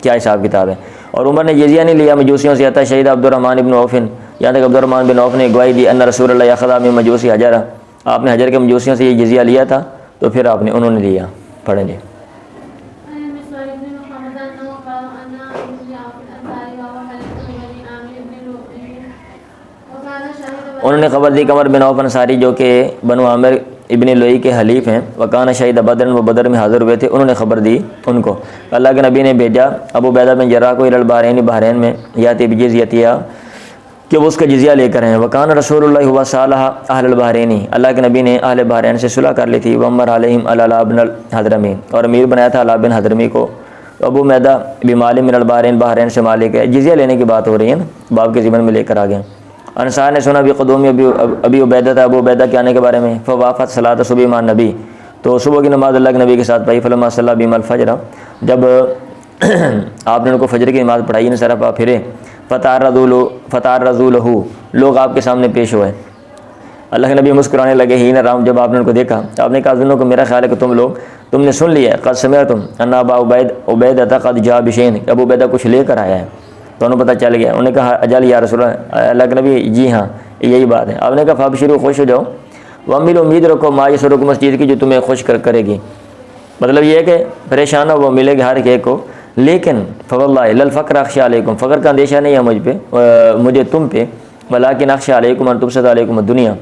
کیا حساب کتاب ہے، اور عمر نے جزیہ نہیں لیا مجوسیوں سے، عطا شہید عبد الرحمن بن عوف، یہاں تک عبد الرحمن بن عوف نے گواہی دی ان رسول اللہ اخذ من مجوسی حجرا، آپ نے حجر کے مجوسیوں سے یہ جزیہ لیا تھا، تو پھر انہوں نے لیا۔ پڑھیں جی۔ انہوں نے خبر دی عمر بن عوف انصاری جو کہ بنو عامر ابن لوئی کے حلیف ہیں، وکان شہید بدر، وہ بدر میں حاضر ہوئے تھے، انہوں نے خبر دی ان کو، اللہ کے نبی نے بھیجا ابو عبیدہ بن جراح کو الی البحرین، بحرین میں، یاتی بجزیتہ، کہ وہ اس کا جزیہ لے کر ہیں، وکان رسول اللہ ہوا صالح اہل البحرین، اللہ کے نبی نے اہل بحرین سے صلح کر لی تھی، وامر علیہم علی بن الحضرمی، اور امیر بنایا تھا علی بن حضرمی کو، ابو عبیدہ بمال من البحرین، بحرین سے مالک ہے، جزیہ لینے کی بات ہو رہی ہے نا، باب کے ضمن میں لے کر آ گئے۔ انصار نے سنا بقدوم ابی عبیدہ تھا، ابو عبیدہ کے آنے کے بارے میں، فوافت صلاۃ صبح مع نبی، تو صبح کی نماز اللہ کے نبی کے ساتھ پڑھی، فلما صلی بہم الفجر، جب آپ نے ان کو فجر کی نماز پڑھائی، انصرف پھرے، فتعرضوا لہ، لوگ آپ کے سامنے پیش ہوئے، اللہ کے نبی مسکرانے لگے، ہی نہ رام، جب آپ نے ان کو دیکھا، آپ نے کہا ظنوں کو میرا خیال ہے کہ تم نے سن لیا ہے، قد سمعتم ان ابا عبیدہ قد جاء بشیء، ابو عبیدہ کچھ لے کر آیا ہے، تو انہوں پتہ چل گیا، انہوں نے کہا اجل یا رسول اللہ کے نبی، جی ہاں یہی بات ہے، آپ نے کہا فابشروا، خوش ہو جاؤ، واملوا، امید رکھو، ما یسرکم، اس چیز کی جو تمہیں خوش کرے گی، مطلب یہ ہے کہ پریشان ہو وہ ملے گی ہر ایک کو، لیکن فواللہ للفقر اخشى علیکم، فقر کا اندیشہ نہیں ہے مجھے تم پہ، ولکن اخشى علیکم ان تبسط علیکم الدنیا،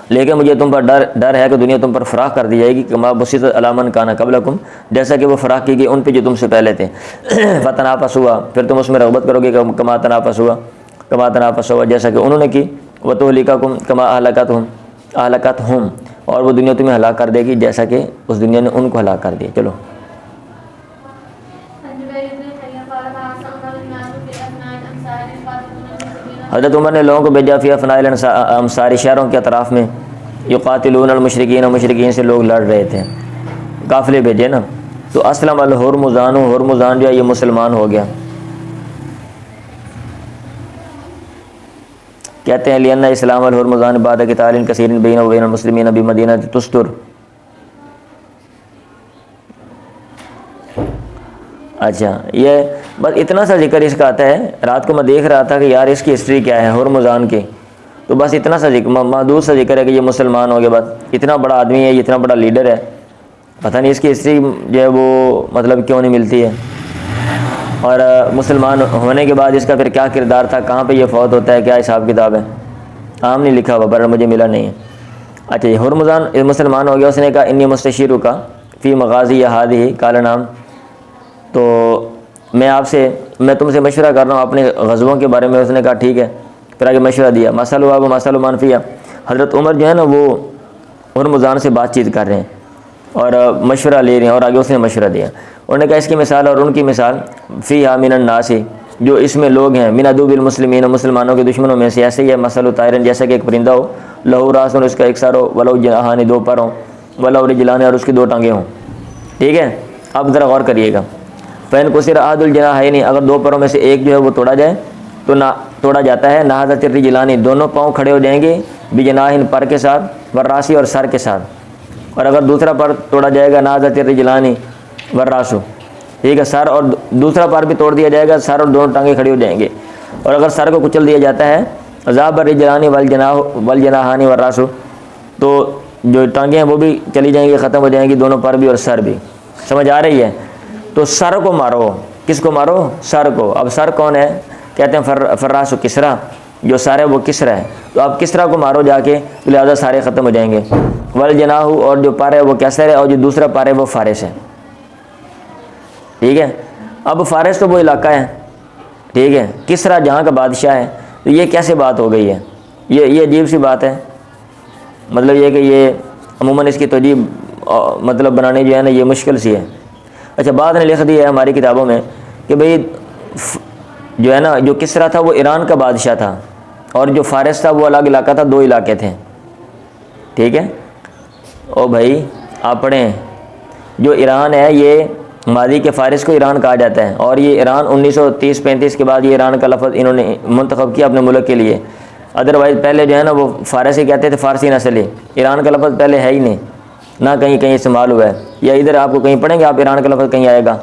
لیکن مجھے تم پر ڈر ہے کہ دنیا تم پر فراخ کر دی جائے گی، کما بسطت علی من کان قبلکم، جیسا کہ وہ فراخ کی گئی ان پہ جو تم سے پہلے تھے، فتنافسوا، پھر تم اس میں رغبت کرو گے، کما تنافسوا، جیسا کہ انہوں نے کی، وتہلککم کما اہلکتہم، اور وہ دنیا تمہیں ہلاک کر دے گی جیسا کہ اس دنیا نے ان کو ہلاک کر دیا۔ چلو حضرت عمر نے لوگوں کو بھیجا فی افناء الامصار، شہروں کے اطراف میں، یقاتلون المشرکین، اور مشرکین سے لوگ لڑ رہے تھے، قافلے بھیجے نا، تو اسلم الہرمزان، ہرمزان جو ہے یہ مسلمان ہو گیا، کہتے ہیں لأن اسلام الہرمزان بعد قتال کثیر بین و بین المسلمین بمدینہ تستر۔ اچھا یہ بس اتنا سا ذکر اس کا آتا ہے، رات کو میں دیکھ رہا تھا کہ یار اس کی ہسٹری کیا ہے ہرمزان کی، تو بس اتنا سا ذکر، محدود سا ذکر ہے کہ یہ مسلمان ہو گیا، بس اتنا بڑا آدمی ہے، اتنا بڑا لیڈر ہے، پتہ نہیں اس کی ہسٹری جو ہے وہ مطلب کیوں نہیں ملتی ہے، اور مسلمان ہونے کے بعد اس کا پھر کیا کردار تھا، کہاں پہ یہ فوت ہوتا ہے، کیا حساب کتاب ہے، عام نہیں لکھا ہوا، پر مجھے ملا نہیں ہے۔ اچھا یہ ہرمزان مسلمان ہو گیا، اس نے کہا انی مستشیرک فی مغازی ہذہ، قال نعم، تو میں تم سے مشورہ کر رہا ہوں اپنے غزووں کے بارے میں، اس نے کہا ٹھیک ہے، پھر آگے مشورہ دیا، مسئلہ و مسئلہ منفیہ، حضرت عمر جو ہے نا وہ ہرمزان سے بات چیت کر رہے ہیں، اور مشورہ لے رہے ہیں، اور آگے اس نے مشورہ دیا. انہوں نے کہا اس کی مثال اور ان کی مثال فیہا من الناس، جو اس میں لوگ ہیں، من عدو المسلمین، مسلمانوں کے دشمنوں میں سے، ایسے ہی ہے مثل طائرن، جیسا کہ ایک پرندہ ہو، لہو راس، اس کا ایک سر ہو، ولو جناحان، دو پر ہوں، ولو رجلان، اور اس کی دو ٹانگیں ہوں. ٹھیک ہے، اب ذرا غور کریے گا. فین کسر احد الجناحین، اگر دو پروں میں سے ایک جو ہے وہ توڑا جائے تو نہ توڑا جاتا ہے، نہضت الرجلان، دونوں پاؤں کھڑے ہو جائیں گے، بجناحین، پر کے ساتھ، والراسی، اور سر کے ساتھ. اور اگر دوسرا پر توڑا جائے گا، نہضت الرجلان والراسو، ٹھیک ہے، سر اور دوسرا پر بھی توڑ دیا جائے گا، سر اور دونوں ٹانگیں کھڑی ہو جائیں گے. اور اگر سر کو کچل دیا جاتا ہے، ذاب الرجلان والجناحان والراسو، تو جو ٹانگیں ہیں وہ بھی چلی جائیں گی، ختم ہو جائیں گی، دونوں پر بھی اور سر بھی. سمجھ آ رہی ہے؟ تو سر کو مارو. کس کو مارو؟ سر کو. اب سر کون ہے؟ کہتے ہیں فراس و کسرا، جو سر ہے وہ کسرا ہے. تو آپ کسرا کو مارو جا کے، لہٰذا سارے ختم ہو جائیں گے. والجناح، اور جو پر ہے وہ کیسر ہے، اور جو دوسرا پر ہے وہ فارس ہے. ٹھیک ہے. اب فارس تو وہ علاقہ ہے، ٹھیک ہے، کسرا جہاں کا بادشاہ ہے. تو یہ کیسے بات ہو گئی ہے؟ یہ عجیب سی بات ہے. مطلب یہ کہ یہ عموماً اس کی توجیہ مطلب بنانے جو ہے نا، یہ مشکل سی ہے. اچھا، بعد نے لکھ دی ہے ہماری کتابوں میں کہ بھئی جو ہے نا، جو کسرا تھا وہ ایران کا بادشاہ تھا، اور جو فارس تھا وہ الگ علاقہ تھا، دو علاقے تھے. ٹھیک ہے. او بھائی آپ پڑھیں، جو ایران ہے یہ ماضی کے فارس کو ایران کہا جاتا ہے، اور یہ ایران 1930-35 کے بعد یہ ایران کا لفظ انہوں نے منتخب کیا اپنے ملک کے لیے. ادروائز پہلے جو ہے نا وہ فارسی کہتے تھے، فارسی نسلی. ایران کا لفظ پہلے ہے ہی نہیں، نہ کہیں استعمال ہوا ہے. یا ادھر آپ کو کہیں پڑھیں گے آپ ایران کا لفظ کہیں آئے گا.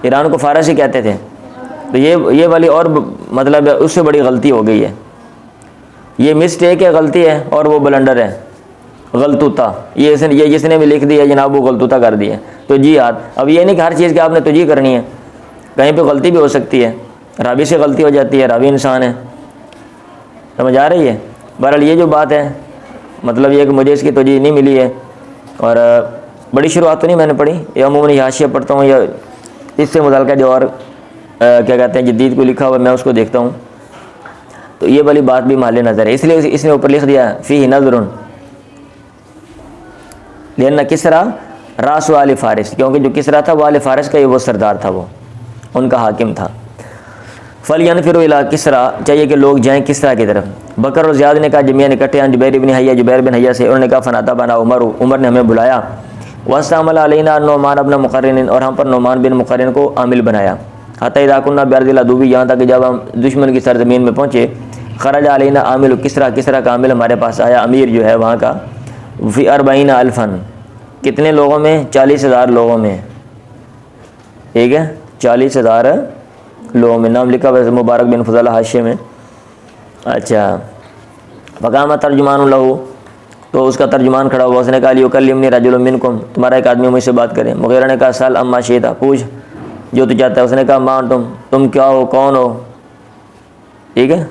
ایران کو فارسی کہتے تھے. تو یہ والی اور مطلب اس سے بڑی غلطی ہو گئی ہے. یہ مسٹیک ہے، غلطی ہے، اور وہ بلنڈر ہے، غلطوطہ. یہ جس نے بھی لکھ دی ہے جناب وہ غلطوطہ کر دی ہے. تو جی ہاتھ. اب یہ نہیں کہ ہر چیز کی آپ نے توجیہ کرنی ہے، کہیں پہ غلطی بھی ہو سکتی ہے، راوی سے غلطی ہو جاتی ہے، راوی انسان ہے. سمجھ آ رہی ہے؟ بہرحال یہ جو بات ہے، مطلب یہ کہ مجھے اس کی توجیہ نہیں ملی ہے، اور بڑی شروعات تو نہیں میں نے پڑھی، یا عموماً حاشیہ پڑھتا ہوں، یا اس سے متعلقہ جو اور کیا کہتے ہیں جدید کو لکھا ہوا میں اس کو دیکھتا ہوں. تو یہ والی بات بھی محل نظر ہے، اس لیے اس نے اوپر لکھ دیا فیہ نظر لأن کسرا راس آل فارس، کیونکہ جو کسرا تھا وہ آل فارس کا، یہ وہ سردار تھا، وہ ان کا حاکم تھا. فَلْيَنْفِرُوا إِلَىٰ کسرا، چاہیے کہ لوگ جائیں کسرا کی طرف. بکر اور زیاد نے کہا جميعاً اکٹھے، جبیر بن حیہ، جبیر بن حیہ سے. انہوں نے کہا فَنَادَبَنَا عمر نے ہمیں بلایا. وَاسْتَعْمَلَ عَلَيْنَا نعمان بن مقرن، اور ہم پر نعمان بن مقرن کو عامل بنایا. حَتَّىٰ إِذَا كُنَّا بِأَرْضِ الْعَدُوِّ، یہاں تک کہ جب ہم دشمن کی سرزمین میں پہنچے. خرج علینا عامل کسرا، کسرا کا عامل ہمارے پاس آیا، امیر جو ہے وہاں کا. فی 40,000، کتنے لوگوں میں؟ 40,000 لوگوں میں. ٹھیک ہے، 40,000 لوگوں میں. نام لکھا ویسے مبارک بن فضالہ حاشیے میں. اچھا، فقام ترجمان لہو، تو اس کا ترجمان کھڑا ہوا. اس نے کہا لیکلمنی رجل منکم، تمہارا ایک آدمی مجھ سے بات کرے. مغیرہ نے کہا سل اما شئت، پوچھ جو تو چاہتا ہے. اس نے کہا ما تم کیا ہو، کون ہو؟ ٹھیک ہے.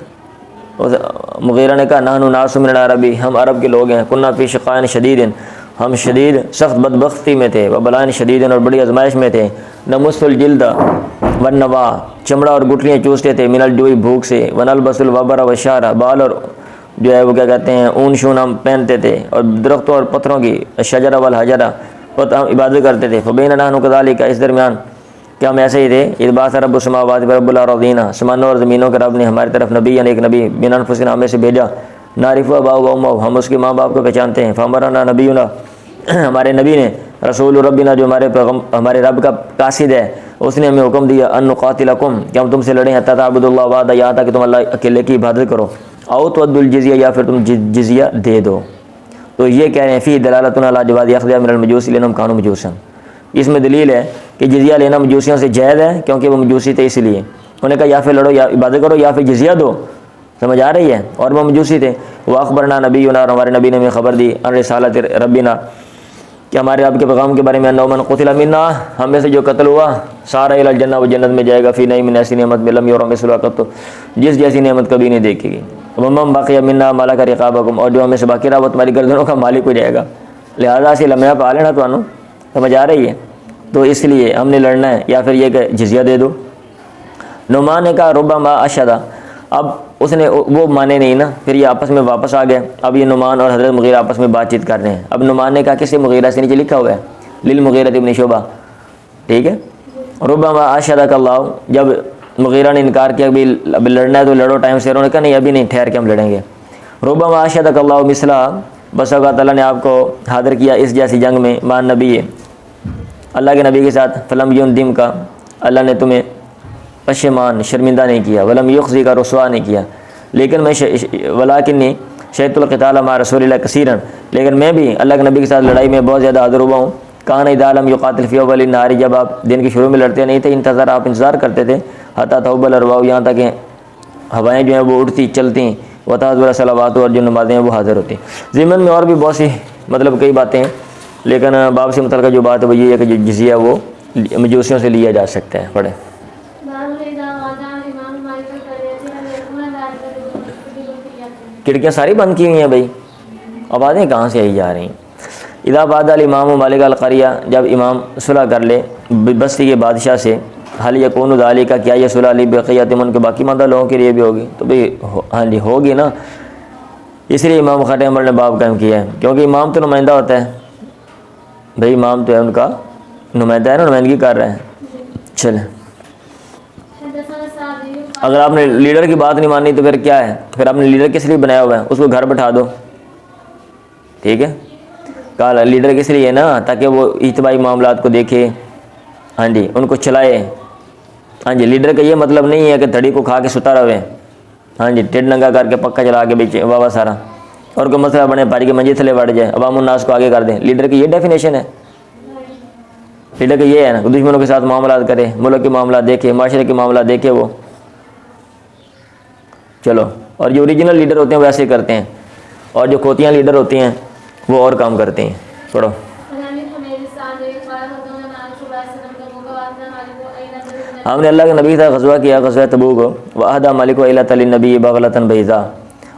مغیرہ نے کہا نحن ناس من العربی، ہم عرب کے لوگ ہیں. کنا فی شقاء شدید، ہم شدید سخت بدبختی میں تھے. وبلاء شدید، اور بڑی آزمائش میں تھے. نمس الجلد والنوا، چمڑا اور گٹلیاں چوستے تھے. من الجوع، بھوک سے. ونلبس الوبر والشعر، بال اور جو ہے وہ کیا کہتے ہیں اون شون ہم پہنتے تھے. اور درختوں اور پتھروں کی. شجر والحجر، ہم عبادت کرتے تھے. فبین نحن کذالک، اس درمیان کہ ہم ایسے ہی تھے. اذ بعث رب السماوات ورب الارضین، آسمانوں اور زمینوں کے رب نے ہماری طرف نبی ایک نبی من انفسنا، ہمیں سے بھیجا. نعرف اباء و امہ، ہم اس کے ماں باپ کو پہچانتے ہیں. فامرنا نبینا، ہمارے نبی نے. رسول ربنا، جو ہمارے رب کا قاصد ہے، اس نے ہمیں حکم دیا. ان نقاتلکم، کہ ہم تم سے لڑیں. حتی تعبدوا اللہ وحدہ، یہاں تک کہ تم اللہ اکیلے کی عبادت کرو. او تؤدوا الجزیہ، یا پھر تم جزیہ دے دو. تو یہ کہہ رہے ہیں فی دلالۃ علی جواز اخذ من المجوس لانهم كانوا مجوسا، اس میں دلیل ہے کہ جزیہ لینا مجوسیوں سے جائز ہے، کیونکہ وہ مجوسی تھے. اس لیے انہوں نے کہا یا پھر لڑو، یا عبادت کرو، یا پھر جزیہ دو. سمجھ آ رہی ہے؟ اور وہ مجوسی تھے. واخبرنا نبینا، اور ہمارے نبی نے ہمیں خبر دی. ان رسالت ربنا، کہ ہمارے رب کے پیغام کے بارے میں. انه من قتل منا، ہم میں سے جو قتل ہوا. سارا الی الجنہ، وہ جنت میں جائے گا. فی نعیم، ایسی نعمت میں لم یرى مثلها قط، جس جیسی نعمت کبھی نہیں دیکھی گئی. ومن بقی منا ملک رقابکم، اور جو ہمیں سے باقی رہا وہ تمہاری گردنوں کا مالک ہو جائے گا. لہذا سے لمحہ پا لینا تو انو. سمجھ آ رہی ہے؟ تو اس لیے ہم نے لڑنا ہے، یا پھر یہ کہ جزیہ دے دو. نعمان نے کہا ربما اشہد، اب اس نے وہ مانے نہیں نا، پھر یہ آپس میں واپس آ گئے. اب یہ نعمان اور حضرت مغیرہ آپس میں بات چیت کر رہے ہیں. اب نعمان نے کہا کسی مغیرہ سے نیچے لکھا ہوا ہے للمغیرہ ابن شعبہ، ٹھیک ہے. ربما اشهدک اللہ، جب مغیرہ نے انکار کیا کہ اب لڑنا ہے تو لڑو ٹائم سے، انہوں نے کہا نہیں ابھی نہیں، ٹھہر کے ہم لڑیں گے. ربما اشهدک اللہ مثلا، بس اوقات اللہ نے آپ کو حاضر کیا اس جیسی جنگ میں، مان نبی ہے، اللہ کے نبی کے ساتھ، فلم یندم کا، اللہ نے تمہیں پشیمان شرمندہ نہیں کیا، ولم یخزی کا رسوا نہیں کیا، لیکن میں ولاکنی شہدت القتال مع رسول اللہ کثیرا، لیکن میں بھی اللہ کے نبی کے ساتھ لڑائی میں بہت زیادہ حاضر ہوا ہوں. کان اذا لم یقاتل فی اول النہار، جب آپ دن کے شروع میں لڑتے نہیں تھے، انتظار آپ انتظار کرتے تھے، حتی تحب الارواح، یہاں تک کہ ہوائیں جو ہیں وہ اٹھتی چلتی، وتحضر الصلوات، اور جو نمازیں ہیں وہ حاضر ہوتی. ضمن میں اور بھی بہت سی مطلب کئی باتیں ہیں، لیکن باب سے متعلقہ جو بات ہے وہ یہ ہے کہ جو جزیہ وہ مجوسیوں سے لیا جا سکتا ہے. پڑھیں. کھڑکیاں ساری بند کی ہوئی ہیں بھائی، آوازیں کہاں سے آئی جا رہی ہیں. اذا بعد الامام مالک القریہ، جب امام صلح کر لے بستی کے بادشاہ سے، حل یکون ذالک، کیا یہ صلح علی بقیت من کے باقی ماندہ لوگوں کے لیے بھی ہوگی؟ تو بھائی ہاں جی ہوگی نا، اس لیے امام خاطر عمر نے باب قائم کیا ہے، کیونکہ امام تو نمائندہ ہوتا ہے بھائی، امام تو ہے ان کا نمائندہ ہے نا، نمائندگی کر رہے ہیں. چلیں، اگر آپ نے لیڈر کی بات نہیں مانی تو پھر کیا ہے، پھر آپ نے لیڈر کس لیے بنایا ہوا ہے؟ اس کو گھر بٹھا دو، ٹھیک ہے. کہا لیڈر کس لیے ہے نا، تاکہ وہ اجتماعی معاملات کو دیکھے، ہاں جی ان کو چلائے. ہاں جی لیڈر کا یہ مطلب نہیں ہے کہ دھڑی کو کھا کے ستا رہے، ہاں جی ٹیڈ ننگا کر کے پکا چلا کے بیچے واہ سارا، اور کوئی مسئلہ بنے پاری کے منجی تھلے بڑھ جائے، عوام الناس کو آگے کر دیں. لیڈر کی یہ ڈیفینیشن ہے، لیڈر کا یہ ہے نا، دشمنوں کے ساتھ معاملات کرے، ملک کے معاملات دیکھے، معاشرے کے معاملات دیکھے وہ. چلو، اور جو اوریجنل لیڈر ہوتے ہیں ویسے کرتے ہیں، اور جو کھوتیاں لیڈر ہوتی ہیں وہ اور کام کرتے ہیں. پڑھو. ہم نے اللہ کے نبی کا غزوہ کیا، غزوہ تبوک کو، وعہدہ مالک و الی تل نبی بغلۃ بیضاء،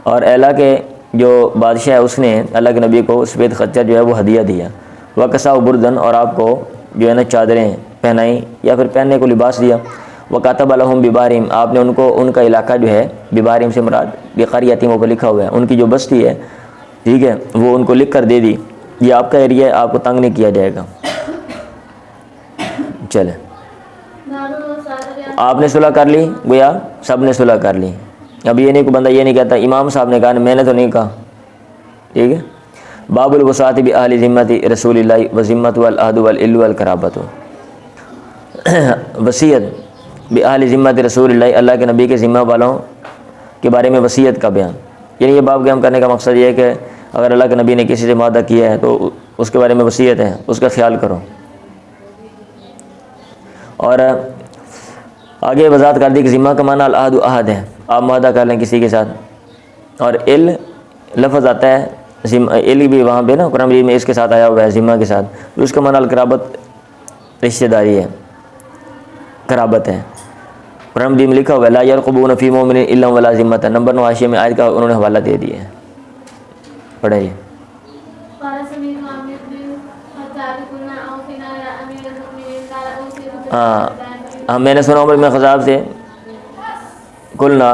اور اعلیٰ کے جو بادشاہ ہے اس نے اللہ کے نبی کو سفید خچر جو ہے وہ ہدیہ دیا، وکسا بردن، اور آپ کو جو ہے نا چادریں پہنائیں یا پھر پہننے کو لباس دیا. وکاتب لہم ببارہم، آپ نے ان کو ان کا علاقہ جو ہے، ببارہم سے مراد بقریۃ، وہ لیکھا ہوا ہے ان کی جو بستی ہے، ٹھیک ہے، وہ ان کو لکھ کر دے دی، یہ آپ کا ایریا ہے، آپ کو تنگ نہیں کیا جائے گا. چلیں، آپ نے صلح کر لی، گویا سب نے صلح کر لی. اب یہ نہیں، کوئی بندہ یہ نہیں کہتا امام صاحب نے کہا میں نے تو نہیں کہا، ٹھیک ہے. باب الوصاۃ باہل ذمۃ رسول اللہ وذمۃ والعہد والعل والقرابۃ، وصیت باہل ذمۃ رسول اللہ، اللہ کے نبی کے ذمہ والوں کے بارے میں وصیت کا بیان. یعنی یہ باب قائم کرنے کا مقصد یہ ہے کہ اگر اللہ کے نبی نے کسی سے معاہدہ کیا ہے تو اس کے بارے میں وصیت ہے، اس کا خیال کرو. اور آگے وضاحت کر دی کہ ذمہ کا معنی العہد عہد ہے، آپ معاہدہ کر لیں کسی کے ساتھ. اور ال لفظ آتا ہے ذمہ، ال بھی وہاں پہ نا قرآن مجید میں اس کے ساتھ آیا ہوا ہے ذمہ کے ساتھ، اس کا معنی القرابت، رشتہ داری ہے، قرابت ہے. قرآن مجید میں لکھا ہوا ہے لا یرقبون فی مؤمن الا ولا ذمۃ، نمبر 9 حاشیے میں آیت کا انہوں نے حوالہ دے دیا ہے. پڑھیں جی. ہاں میں نے سنا عمر بن خطاب سے، قلنا،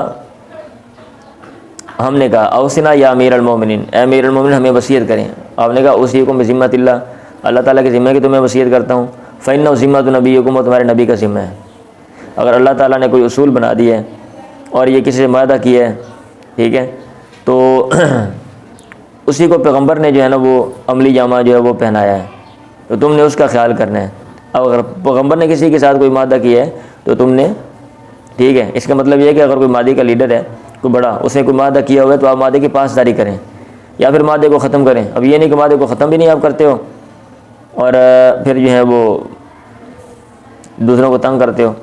ہم نے کہا اوصنا یا امیر المومنین، اے امیر المومنین ہمیں وصیت کریں. آپ نے کہا اوصیکم بذمۃ اللہ، اللہ تعالیٰ کے ذمہ کی تمہیں وصیت کرتا ہوں. فإنہ ذمۃ نبیکم، وہ تمہارے نبی کا ذمہ ہے. اگر اللہ تعالیٰ نے کوئی اصول بنا دی ہے اور یہ کسی سے معاہدہ کیا ہے، ٹھیک ہے، تو اسی کو پیغمبر نے جو ہے نا وہ عملی جامہ جو ہے وہ پہنایا ہے، تو تم نے اس کا خیال کرنا ہے. اب اگر پیغمبر نے کسی کے ساتھ کوئی معاہدہ کیا ہے تو تم نے، ٹھیک ہے، اس کا مطلب یہ ہے کہ اگر کوئی مادی کا لیڈر ہے، کوئی بڑا، اس نے کوئی معاہدہ کیا ہوا ہے تو آپ معاہدے کی پاسداری کریں یا پھر معاہدے کو ختم کریں. اب یہ نہیں کہ معاہدے کو ختم بھی نہیں آپ کرتے ہو اور پھر جو ہے وہ دوسروں کو تنگ کرتے ہو.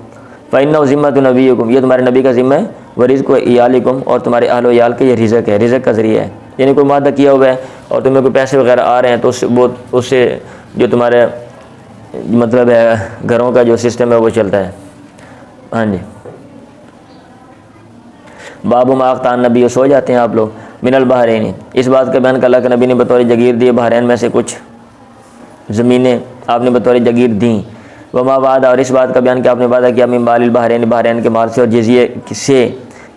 فإنہ ذمۃ نبیکم، یہ تمہارے نبی کا ذمہ ہے. ورزق عیالکم، اور تمہارے اہل و عیال کے یہ رزق ہے، رزق کا ذریعہ ہے. یعنی کوئی معاہدہ کیا ہوا ہے اور تمہیں کوئی پیسے وغیرہ آ رہے ہیں تو اس سے جو تمہارے مطلب ہے گھروں کا جو سسٹم ہے وہ چلتا ہے. ہاں جی. باب ما اقطع نبی، سو جاتے ہیں آپ لوگ، من البحرین، اس بات کا بیان کہ اللہ کے نبی نے بطور جگیر دیے بحرین میں سے کچھ زمینیں آپ نے بطور جگیر دیں. وما وعد، اور اس بات کا بیان کہ آپ نے وعدہ کیا من مال البحرین، بحرین کے مال سے اور جزیے سے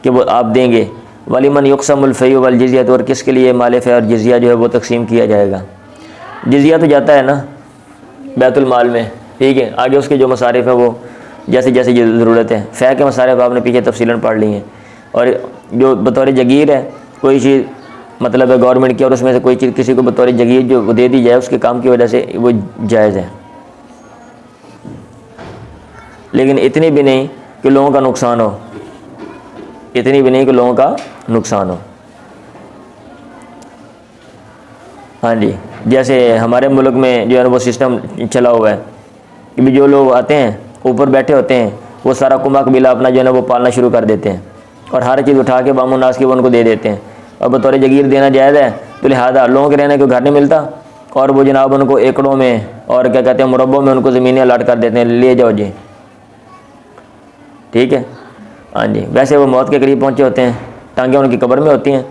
کہ وہ آپ دیں گے. ولمن یقسم الفیء والجزیۃ، اور کس کے لیے مال فے اور جزیہ جو ہے وہ تقسیم کیا جائے گا. جزیہ تو جاتا ہے نا، بیت المال میں، ٹھیک ہے، آگے اس کے جو مصارف ہے وہ جیسے جیسے یہ ضرورت ہے، فے کے مصارف آپ نے پیچھے تفصیلاً پڑھ لی ہیں، اور جو بطور جگیر ہے کوئی چیز مطلب ہے گورنمنٹ کی، اور اس میں سے کوئی چیز کسی کو بطور جگیر جو دے دی جائے اس کے کام کی وجہ سے وہ جائز ہے، لیکن اتنی بھی نہیں کہ لوگوں کا نقصان ہو، اتنی بھی نہیں کہ لوگوں کا نقصان ہو۔ ہاں جی، جیسے ہمارے ملک میں جو ہے نا وہ سسٹم چلا ہوا ہے کہ بھی جو لوگ آتے ہیں اوپر بیٹھے ہوتے ہیں وہ سارا کما قبیلہ اپنا جو ہے نا وہ پالنا شروع کر دیتے ہیں، اور ہر چیز اٹھا کے بام الناس کی وہ ان کو دے دیتے ہیں، اور بطور جگیر دینا جائز ہے، تو لہٰذا لوگوں کے رہنے کو گھر نہیں ملتا، اور وہ جناب ان کو ایکڑوں میں اور کیا کہتے ہیں مربعوں میں ان کو زمینیں الاٹ کر دیتے ہیں، لے جاؤ جی، ٹھیک ہے، ہاں جی، ویسے وہ موت کے قریب پہنچے ہوتے ہیں، ٹانگیں ان کی قبر میں ہوتی ہیں،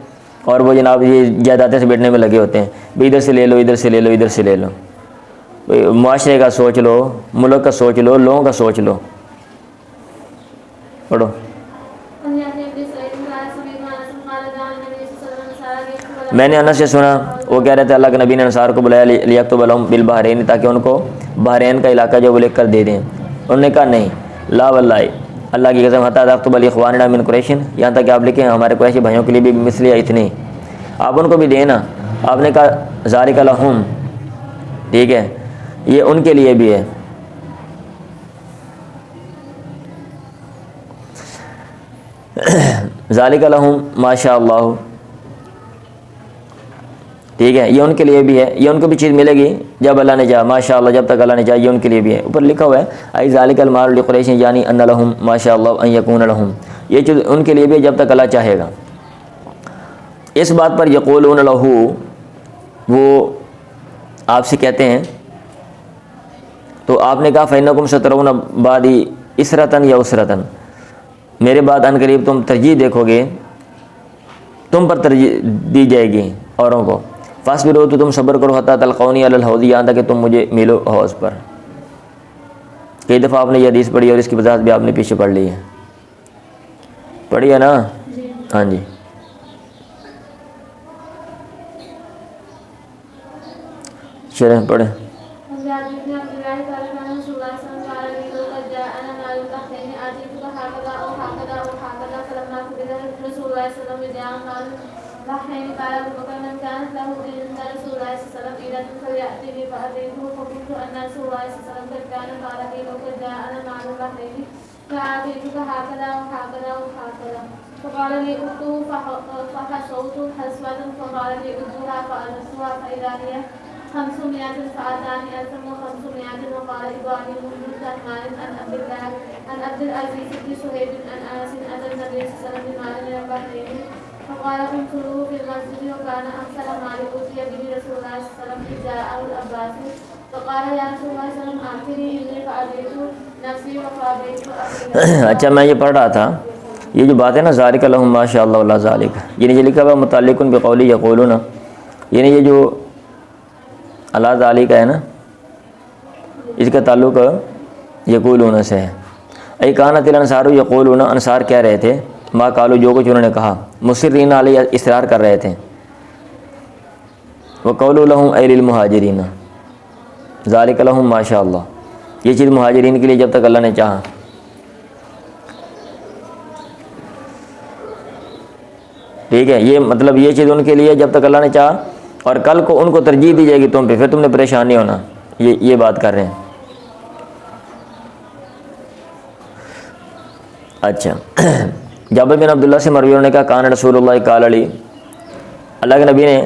اور وہ جناب یہ جائیدادیں سے بیٹھنے میں لگے ہوتے ہیں، بھی ادھر سے لے لو، ادھر سے لے لو، ادھر سے لے لو۔ معاشرے کا سوچ لو، ملک کا سوچ لو، لوگوں کا سوچ لو۔ پڑھو۔ میں نے انس سے سنا، وہ کہہ رہے تھے اللہ کے نبی نے انصار کو بلایا لیکتب لہم بالبحرین، تاکہ ان کو بحرین کا علاقہ جو وہ لکھ کر دے دیں۔ انہوں نے کہا نہیں، لا واللہ، اللہ کی قسم، حتی اکتب لاخواننا من قریش، یہاں تک کہ آپ لکھیں ہمارے قریشی بھائیوں کے لیے بھی مثلی اتنی، آپ ان کو بھی دیں نا۔ آپ نے کہا ذالک لہم، ٹھیک ہے، یہ ان کے لیے بھی ہے۔ ذالک لہم ما شاء اللہ، ٹھیک ہے، یہ ان کے لیے بھی ہے، یہ ان کو بھی چیز ملے گی جب اللہ نے چاہا، ماشاء اللہ، جب تک اللہ نے چاہا، یہ ان کے لیے بھی ہے۔ اوپر لکھا ہوا ہے ای ذالک المال لقریش، یعنی ان لہم ما شاء اللہ ان یکون لہم، یہ چیز ان کے لیے بھی ہے جب تک اللہ چاہے گا۔ اس بات پر یقولون لہو، وہ آپ سے کہتے ہیں، تو آپ نے کہا فإنکم سترون بعدی اسرتن یا اسرتن، میرے بعد ان قریب تم ترجیح دیکھو گے، تم پر ترجیح دی جائے گی اوروں کو، فاصبروا، تو تم صبر کرو، حتی تلقونی علی الحوض، یہاں تک کہ تم مجھے ملو حوض پر۔ کئی دفعہ آپ نے یہ حدیث پڑھی اور اس کی وضاحت بھی آپ نے پیچھے پڑھ لی ہے، پڑھی ہے نا؟ ہاں جی، شرح پڑھیں۔ فقال لي أخته فحصوت حسوة، فقال لي أخذها فأنستها فإذا هي 500، فأتاني 1500، وقال إبراهيم بن تهمان عن عبد العزيز بن صهيب عن أنس أتى النبي صلى الله عليه وسلم بمال من البحرين، فقال انصروه في المسجد، وكان أحسن مال أوتي به رسول الله صلى الله عليه وسلم، جاءه العباس فقال يا رسول الله صلى الله عليه وسلم أعطني إني فأبيت نفسي وفأبيت أبي۔ اچھا، میں یہ پڑھ رہا تھا، یہ جو بات ہے نا ذالک لہم ما شاء اللہ ولا ذالک، یعنی یہ لکھا ہوا متعلق بقولی یقولون، یعنی یہ جو اللہ ذالک ہے نا، اس کا تعلق یقولون سے ہے۔ ای کانت الانصار یقولون، انصار کہہ رہے تھے، ما قالوا، جو کچھ انہوں نے کہا، مصرین علیہ، اصرار کر رہے تھے، وقولوا لہم ای للمہاجرین، ذالک لہم ما شاء اللہ، یہ چیز مہاجرین کے لیے جب تک اللہ نے چاہا۔ ٹھیک ہے، یہ مطلب یہ چیز ان کے لیے جب تک اللہ نے چاہا، اور کل کو ان کو ترجیح دی جائے گی تم پہ، پھر تم نے پریشان نہیں ہونا، یہ بات کر رہے ہیں۔ اچھا، جابر بن عبداللہ سے مروی نے کہا کان رسول اللہ قال علی، اللہ کے نبی نے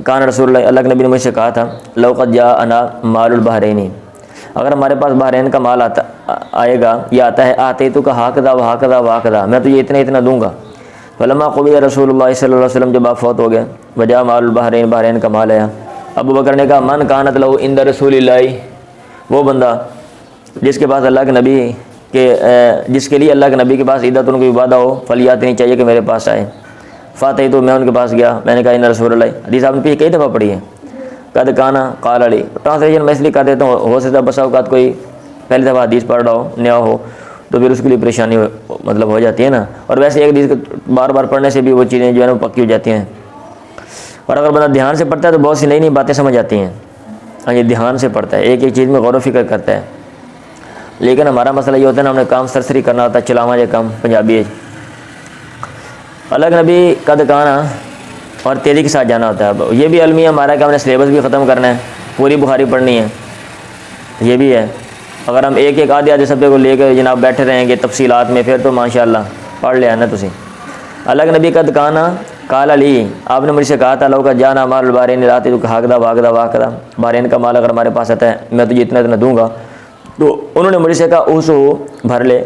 کان رسول اللہ، اللہ کے نبی نے مجھ سے کہا تھا، لو قد جاءنا مال البحرین، اگر ہمارے پاس بحرین کا مال آئے گا یا آتا ہے، آتے تو کا ہاکذا و ہاکذا و ہاکذا، میں تو یہ اتنا اتنا دوں گا۔ فلما قبض رسول اللہ صلی اللہ علیہ وسلم، جب آپ فوت ہو گئے، وجاء مال البحرین، بحرین کا مال آیا، ابو بکر نے کہا من کانت لہو عند رسول اللہ، وہ بندہ جس کے پاس اللہ کے نبی کہ جس کے لیے اللہ کے نبی کے پاس عدت ان کو وعدہ ہو، فلیات نہیں چاہیے کہ میرے پاس آئے۔ فاتح تو میں ان کے پاس گیا، میں نے کہا ان رسول اللہ، حدیث آپ نے پیچھے کئی دفعہ پڑھی ہے، قد کانا قال علی، ٹرانسلیشن میں اس لیے کر دیتا ہوں، ہو سکتا ہے بسا اوقات کوئی پہلی دفعہ حدیث پڑھ رہا ہو، نیا ہو، تو پھر اس کے لیے پریشانی مطلب ہو جاتی ہے نا، اور ویسے ایک حدیث کو بار بار پڑھنے سے بھی وہ چیزیں جو ہے نا پکی ہو جاتی ہیں، اور اگر بندہ دھیان سے پڑھتا ہے تو بہت سی نئی نئی باتیں سمجھ آتی ہیں۔ یہ دھیان سے پڑھتا ہے، ایک ایک چیز میں غور و فکر کرتا ہے. لیکن ہمارا مسئلہ یہ ہوتا ہے نا، ہم نے کام سرسری کرنا ہوتا ہے، چلاواں یہ کام پنجابی ہے. الگ نبی قد کانا اور تیزی کے ساتھ جانا ہوتا ہے. اب یہ بھی علمی ہے ہمارا کہ ہم نے سلیبس بھی ختم کرنا ہے، پوری بخاری پڑھنی ہے، یہ بھی ہے. اگر ہم ایک ایک آدھے صفحے کو لے کے جناب بیٹھے رہیں گے تفصیلات میں، پھر تو ماشاءاللہ پڑھ لیا نا تسی. الگ نبی قد کانا قال علی، آپ نے مجھ سے کہا تھا لو کا جانا مال البارین راتی تو ہاکدہ واقدہ بارین کا مال اگر ہمارے پاس آتا ہے میں تجھے اتنا اتنا دوں گا. تو انہوں نے مجھ سے کہا اوسو بھر لے،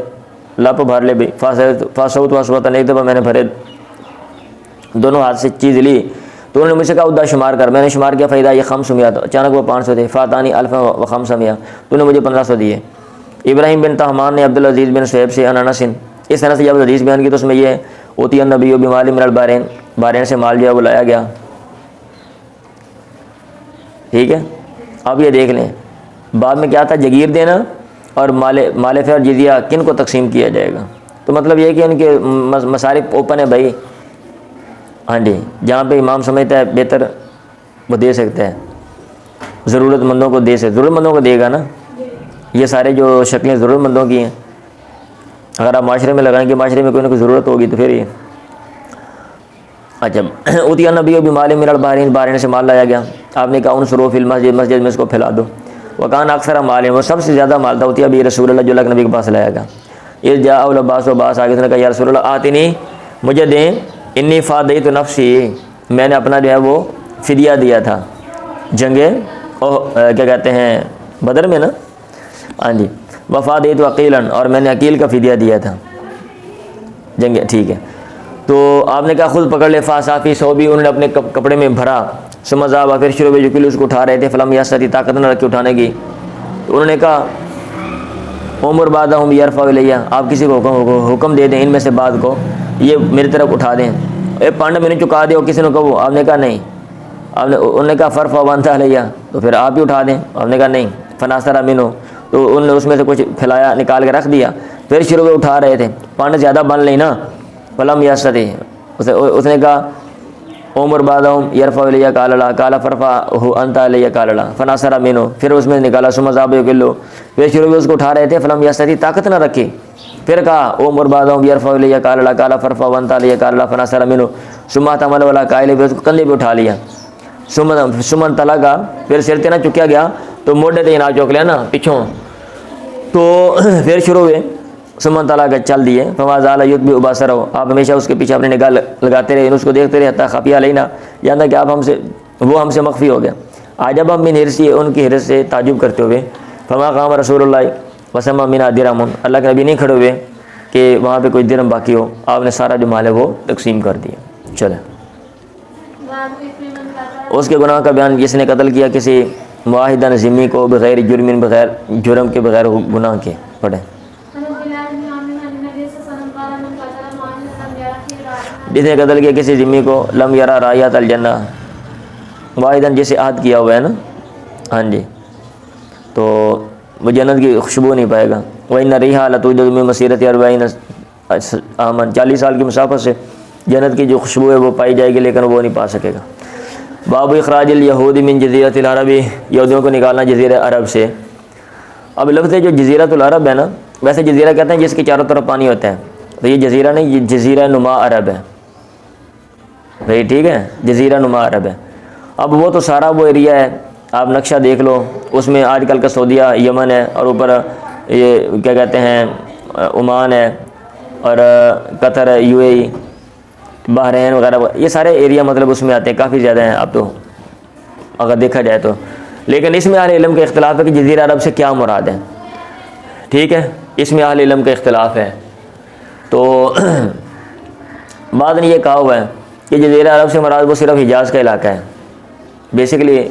لپ بھر لے بھی. فاسوت واسوتاً، ایک دفعہ میں نے بھرے دونوں ہاتھ سے چیز لی تو انہوں نے مجھ سے کہا ادا شمار کر. میں نے شمار کیا فائدہ یہ 500 تو اچانک وہ 500 تھے. فاتانی الف و 500، تو نے مجھے 1500 دیے. ابراہیم بن طہمان نے عبدالعزیز بن صہیب سے انس، اس طرح سے جب حدیث بیان کی تو اس میں یہ اوتی النبی و بمال من البارین، بارین سے مال جو ہے وہ لایا گیا. ٹھیک ہے، اب یہ دیکھ لیں بعد میں کیا تھا، جگیر دینا اور مال فے اور جزیہ کن کو تقسیم کیا جائے گا. تو مطلب یہ کہ ان کے مصارف اوپن ہے بھائی. ہاں جی، جہاں پہ امام سمجھتا ہے بہتر وہ دے سکتا ہے، ضرورت مندوں کو دے سکتے، ضرورت مندوں کو دے گا نا. یہ سارے جو شکلیں ضرورت مندوں کی ہیں، اگر آپ معاشرے میں لگائیں گے، معاشرے میں کوئی نہ کوئی ضرورت ہوگی تو پھر یہ. اچھا، اوتیا نبی و بمال من البارین، بارین سے مال لایا گیا. آپ نے کہا ان سرو فی المسجد، مسجد میں اس کو پھیلا دو. وکان اکثر مال، وہ سب سے زیادہ مال تھا اوتیا بھی رسول اللہ جو اللہ کے نبی کے پاس لایا گیا. یہ جاء العباس، و عباس آگے نے کہا یا رسول اللہ آتنی، مجھے دیں، انی فادیت نفسی، میں نے اپنا جو ہے وہ فدیہ دیا تھا جنگے کیا کہتے ہیں بدر میں نا. ہاں جی، وفادیت عقیلاً، اور میں نے عقیل کا فدیہ دیا تھا جنگ. ٹھیک ہے، تو آپ نے کہا خود پکڑ لے. فاصافی صوبی، انہوں نے اپنے کپڑے میں بھرا. سمجھا پھر شروع میں جو اس کو اٹھا رہے تھے، فلم یاستی، طاقت نہ رکھی اٹھانے کی. تو انہوں نے کہا عمر بعدہم یرفع الیہ، آپ کسی کو حکم دے دیں ان میں سے بعد کو یہ میری طرف اٹھا دیں. اے پانڈ میں نے چکا دے، کسی نے کہو. آپ نے کہا نہیں. انہوں نے کہا فرفع وانت علیہ، تو پھر آپ ہی اٹھا دیں. آپ نے کہا نہیں. فناصر منو، تو انہوں نے اس میں سے کچھ پھیلایا، نکال کے رکھ دیا. پھر شروع میں اٹھا رہے تھے، پانڈ زیادہ بن لیں نا. فلم یاستی، اس نے کہا عمر بعدہم یرفع الیہ قال اللہ، قال فرفع انت علیہ قال اللہ، فناصر منو، پھر اس میں نکالا. سمذاب کلو، پھر شروع میں اس کو اٹھا رہے تھے. فلم یاستی، طاقت نہ رکھی. پھر کہا عمر بعدہم یرفع الیہ قال اللہ، قال فرفع انت علیہ قال اللہ، فناصر منو. ثم تمل والا قائل، پھر اس کو کندھے پہ اٹھا لیا. سمن تلا کا، پھر سر تے نہ چکیا گیا تو موڈے تے نہ چوک لیا نا پیچھوں. تو پھر شروع ہوئے سمن تلا کا چل دیے. فوازال یتبع بصرہ، آپ ہمیشہ اس کے پیچھے اپنی نگاہ لگاتے رہے، اس کو دیکھتے رہے. حتی خفی علینا، یہاں کہ آپ وہ ہم سے مخفی ہو گیا. عجب من حرصی، ان کی حرص سے تعجب کرتے ہوئے. فما قام رسول اللہ وسمع منا درہم، اللہ کے نبی نہیں کھڑے ہوئے کہ وہاں پہ کوئی درہم باقی ہو. آپ نے سارا جو مال ہے وہ تقسیم کر دیا. چلے، اس کے گناہ کا بیان، جس نے قتل کیا کسی معاہدہ ذمی کو بغیر جرم، بغیر جرم کے، بغیر گناہ کے. پڑھیں. جس نے قتل کیا کسی ذمی کو، لم یرا رایات الجنہ، معاہدن جسے عہد کیا ہوا ہے نا، ہاں جی، تو وہ جنت کی خوشبو نہیں پائے گا. وَإِنَّ رِيحَهَا لَتُوجَدُ مِن مَسِيرَةِ 40 عامًا، 40 سال کی مسافت سے جنت کی جو خوشبو ہے وہ پائی جائے گی، لیکن وہ نہیں پا سکے گا. باب اخراج الیہود من جزیرۃ العرب، یہودیوں کو نکالنا جزیرہ عرب سے. اب لفظ جو جزیرۃ العرب ہے نا، ویسے جزیرہ کہتے ہیں جس کے چاروں طرف پانی ہوتا ہے، تو یہ جزیرہ نہیں، یہ جزیرہ نما عرب ہے بھائی. ٹھیک ہے، جزیرہ نما عرب ہے. اب وہ تو سارا وہ ایریا ہے، آپ نقشہ دیکھ لو، اس میں آج کل کا سعودیہ، یمن ہے، اور اوپر یہ کیا کہتے ہیں عمان ہے، اور قطر ہے، UAE، بحرین وغیرہ، یہ سارے ایریا مطلب اس میں آتے ہیں، کافی زیادہ ہیں اب تو اگر دیکھا جائے تو. لیکن اس میں اہل علم کا اختلاف ہے کہ جزیرہ عرب سے کیا مراد ہے. ٹھیک ہے، اس میں اہل علم کا اختلاف ہے. تو بعد نے یہ کہا ہوا ہے کہ جزیرہ عرب سے مراد وہ صرف حجاز کا علاقہ ہے. بیسیکلی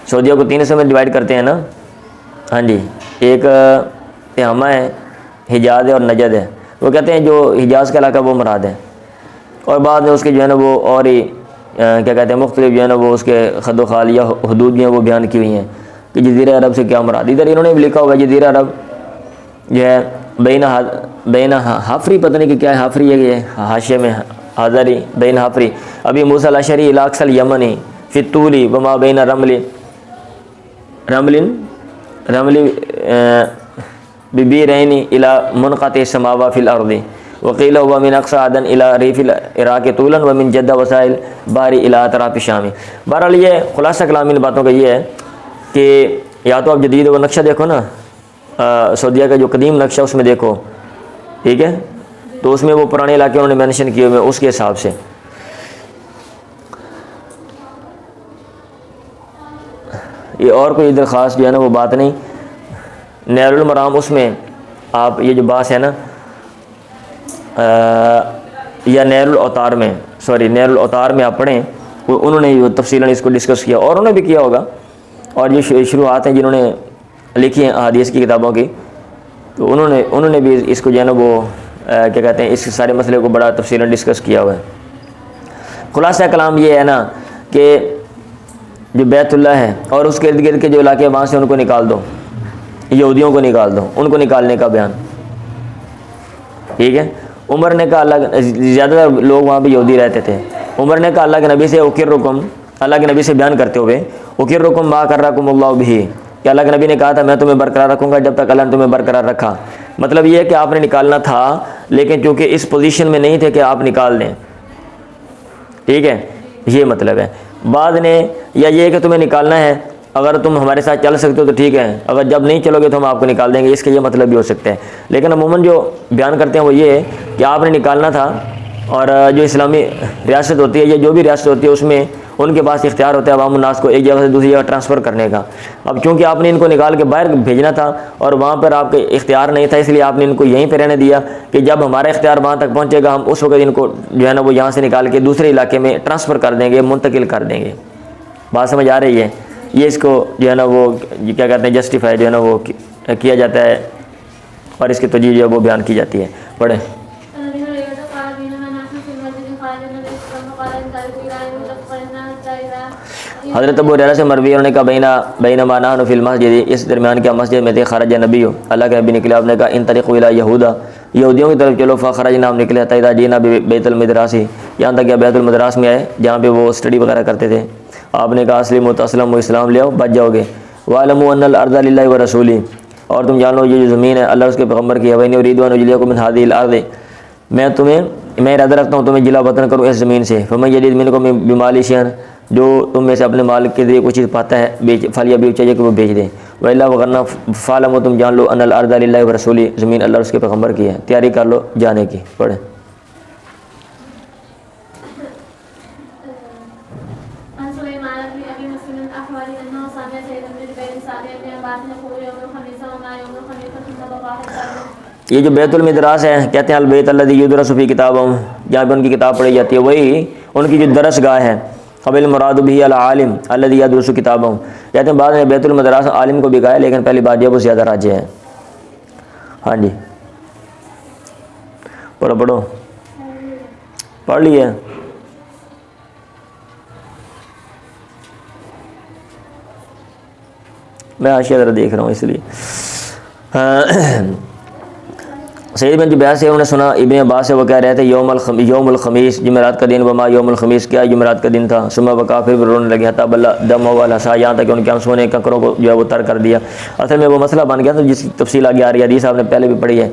سعودیہ کو 3 حصوں میں ڈیوائڈ کرتے ہیں نا. ہاں جی، ایک تہامہ ہے، حجاز ہے، اور نجد ہے. وہ کہتے ہیں جو حجاز کا علاقہ وہ مراد ہے. اور بعد میں اس کے جو ہے نا وہ اور ہی کیا کہتے ہیں مختلف جو ہے نا وہ اس کے خد و خال یا حدود بھی ہیں وہ بیان کی ہوئی ہیں کہ جزیرہ عرب سے کیا مراد. ادھر انہوں نے بھی لکھا ہوا ہے جزیرہ عرب جو ہے بین حافری، پتہ نہیں کہ کیا ہے حافری ہے، یہ حاشیے میں حاضری بین حافری ابھی موسیٰ الاشعری الاقصی الیمنی فی الطول وما بین رمل رملی ببیرین الی منقطع السماء فی الارض وقیل هو من اقصى عدن الی ریف العراق طولا ومن جدہ وسائل باری الی اطراف الشام. بہرحال یہ خلاصہ کلام ان باتوں کا یہ ہے کہ یا تو آپ جدید وہ نقشہ دیکھو نا، سعودیہ کا جو قدیم نقشہ اس میں دیکھو، ٹھیک ہے، تو اس میں وہ پرانے علاقے انہوں نے مینشن کیے ہوئے اس کے حساب سے. یہ اور کوئی ادھر خاص جو ہے نا وہ بات نہیں. نیر المرام اس میں آپ یہ جو باس ہے نا یا نیر الاوتار میں، نیر الاوتار میں آپ پڑھیں، انہوں نے تفصیلاً اس کو ڈسکس کیا، اور انہوں نے بھی کیا ہوگا. اور جو شروعات ہیں جنہوں نے لکھی ہیں احادیث کی کتابوں کی، تو انہوں نے بھی اس کو جو ہے نا وہ کیا کہتے ہیں، اس سارے مسئلے کو بڑا تفصیلاً ڈسکس کیا ہوا ہے. خلاصہ کلام یہ ہے نا کہ جو بیت اللہ ہے اور اس کے ارد گرد کے جو علاقے وہاں سے ان کو نکال دو، یہودیوں کو نکال دو، ان کو نکالنے کا بیان، ٹھیک ہے. عمر نے کہا اللہ، زیادہ تر لوگ وہاں پہ یہودی رہتے تھے. عمر نے کہا اللہ کے نبی سے اکرکم، اللہ کے نبی سے بیان کرتے ہوئے اکرکم ما کرکم اللہ بہ، کہ اللہ کے نبی نے کہا تھا میں تمہیں برقرار رکھوں گا جب تک اللہ نے تمہیں برقرار رکھا. مطلب یہ ہے کہ آپ نے نکالنا تھا لیکن چونکہ اس پوزیشن میں نہیں تھے کہ آپ نکال دیں، ٹھیک ہے، یہ مطلب ہے. بعد نے یا یہ کہ تمہیں نکالنا ہے، اگر تم ہمارے ساتھ چل سکتے ہو تو ٹھیک ہے، اگر جب نہیں چلو گے تو ہم آپ کو نکال دیں گے، اس کا یہ مطلب بھی ہو سکتا ہے. لیکن عموماً جو بیان کرتے ہیں وہ یہ ہے کہ آپ نے نکالنا تھا، اور جو اسلامی ریاست ہوتی ہے یا جو بھی ریاست ہوتی ہے اس میں ان کے پاس اختیار ہوتا ہے عوام الناس کو ایک جگہ سے دوسری جگہ ٹرانسفر کرنے کا. اب چونکہ آپ نے ان کو نکال کے باہر بھیجنا تھا اور وہاں پر آپ کا اختیار نہیں تھا، اس لیے آپ نے ان کو یہیں پہ رہنے دیا کہ جب ہمارا اختیار وہاں تک پہنچے گا ہم اس وقت ان کو جو ہے نا وہ یہاں سے نکال کے دوسرے علاقے میں ٹرانسفر کر دیں گے، منتقل کر دیں گے. بات سمجھ آ رہی ہے؟ یہ اس کو جو ہے نا وہ کیا کہتے ہیں جسٹیفائی جو ہے نا وہ کیا جاتا ہے، اور اس کی توجیہ جو ہے وہ بیان کی جاتی ہے. پڑھیں. حضرت ابو ہریرہ سے مروی انہوں نے کہا بینما نحن فی المسجد، اس درمیان کیا مسجد میں تھے، خرج نبی، اللہ کے نبی نکلے، آپ نے کہا انطلقوا الی یہودا، یہودیوں کی طرف چلو، فخرجنا، ہم نکلے، حتی اذا جئنا بیت المدراس، یہاں تک کہ بیت المدراس میں آئے جہاں پہ وہ اسٹڈی وغیرہ کرتے تھے. آپ نے کہا اسلموا تسلموا، اسلام لے آؤ بچ جاؤ گے. وَاعْلَمُوا أَنَّ الْأَرْضَ لِلَّهِ وَرَسُولِهِ، اور تم جان لو یہ جو زمین ہے اللہ اس کے پیغمبر کی ہے. وَإِنِّي أُرِيدُ أَنْ أُجْلِيَكُم مِّنْ هَٰذِهِ الْأَرْضِ، میں ارادہ رکھتا ہوں تمہیں جلا وطن کروں اس زمین سے. فَمَن يَجِدْ مِنكُم بِمَالِهِ شَيْئًا، جو تم میں سے اپنے مال کے ذریعے کچھ چیز پاتا ہے فَلْيَبِعْهُ، چاہیے کہ وہ بیچ دے. وَإِلَّا وَغَرْنَا فَاعْلَمُوا، تم جان لو أَنَّ الْأَرْضَ لِلَّهِ وَرَسُولِهِ، زمین اللہ اور اس کے پیغمبر کی ہے، تیاری کر لو جانے کی. پڑھیں. یہ جو بیت المدراس ہے کہتے ہیں البیت الذی یدرس فی کتابہم، جہاں پہ ان کی کتاب پڑھی جاتی ہے وہی ان کی جو درس گاہ ہے. قبل المراد به العالم الذی یدرس کتابہم، کہتے ہیں بعد میں بیت المدراس عالم کو بھی کہا ہے، لیکن پہلی بات یہ وہ زیادہ راجح ہے. ہاں جی پڑھو پڑھ لیے. میں حاشیہ ذرا دیکھ رہا ہوں اس لیے. سعید بن جبیر سے انہوں نے سنا ابن عباس سے وہ کہہ رہے تھے یوم الخمیس، جمعرات کا دن. وما یوم الخمیس، کیا جمعرات کا دن تھا. ثم بکا، پھر رونے لگے، حتی بل دم والحصا، یہاں تک کہ ان کے آنسوؤں نے کنکروں کو جو ہے وہ تر کر دیا. اصل میں وہ مسئلہ بن گیا تھا جس کی تفصیل آگے آ رہی ہے، حدیث آپ نے پہلے بھی پڑھی ہے.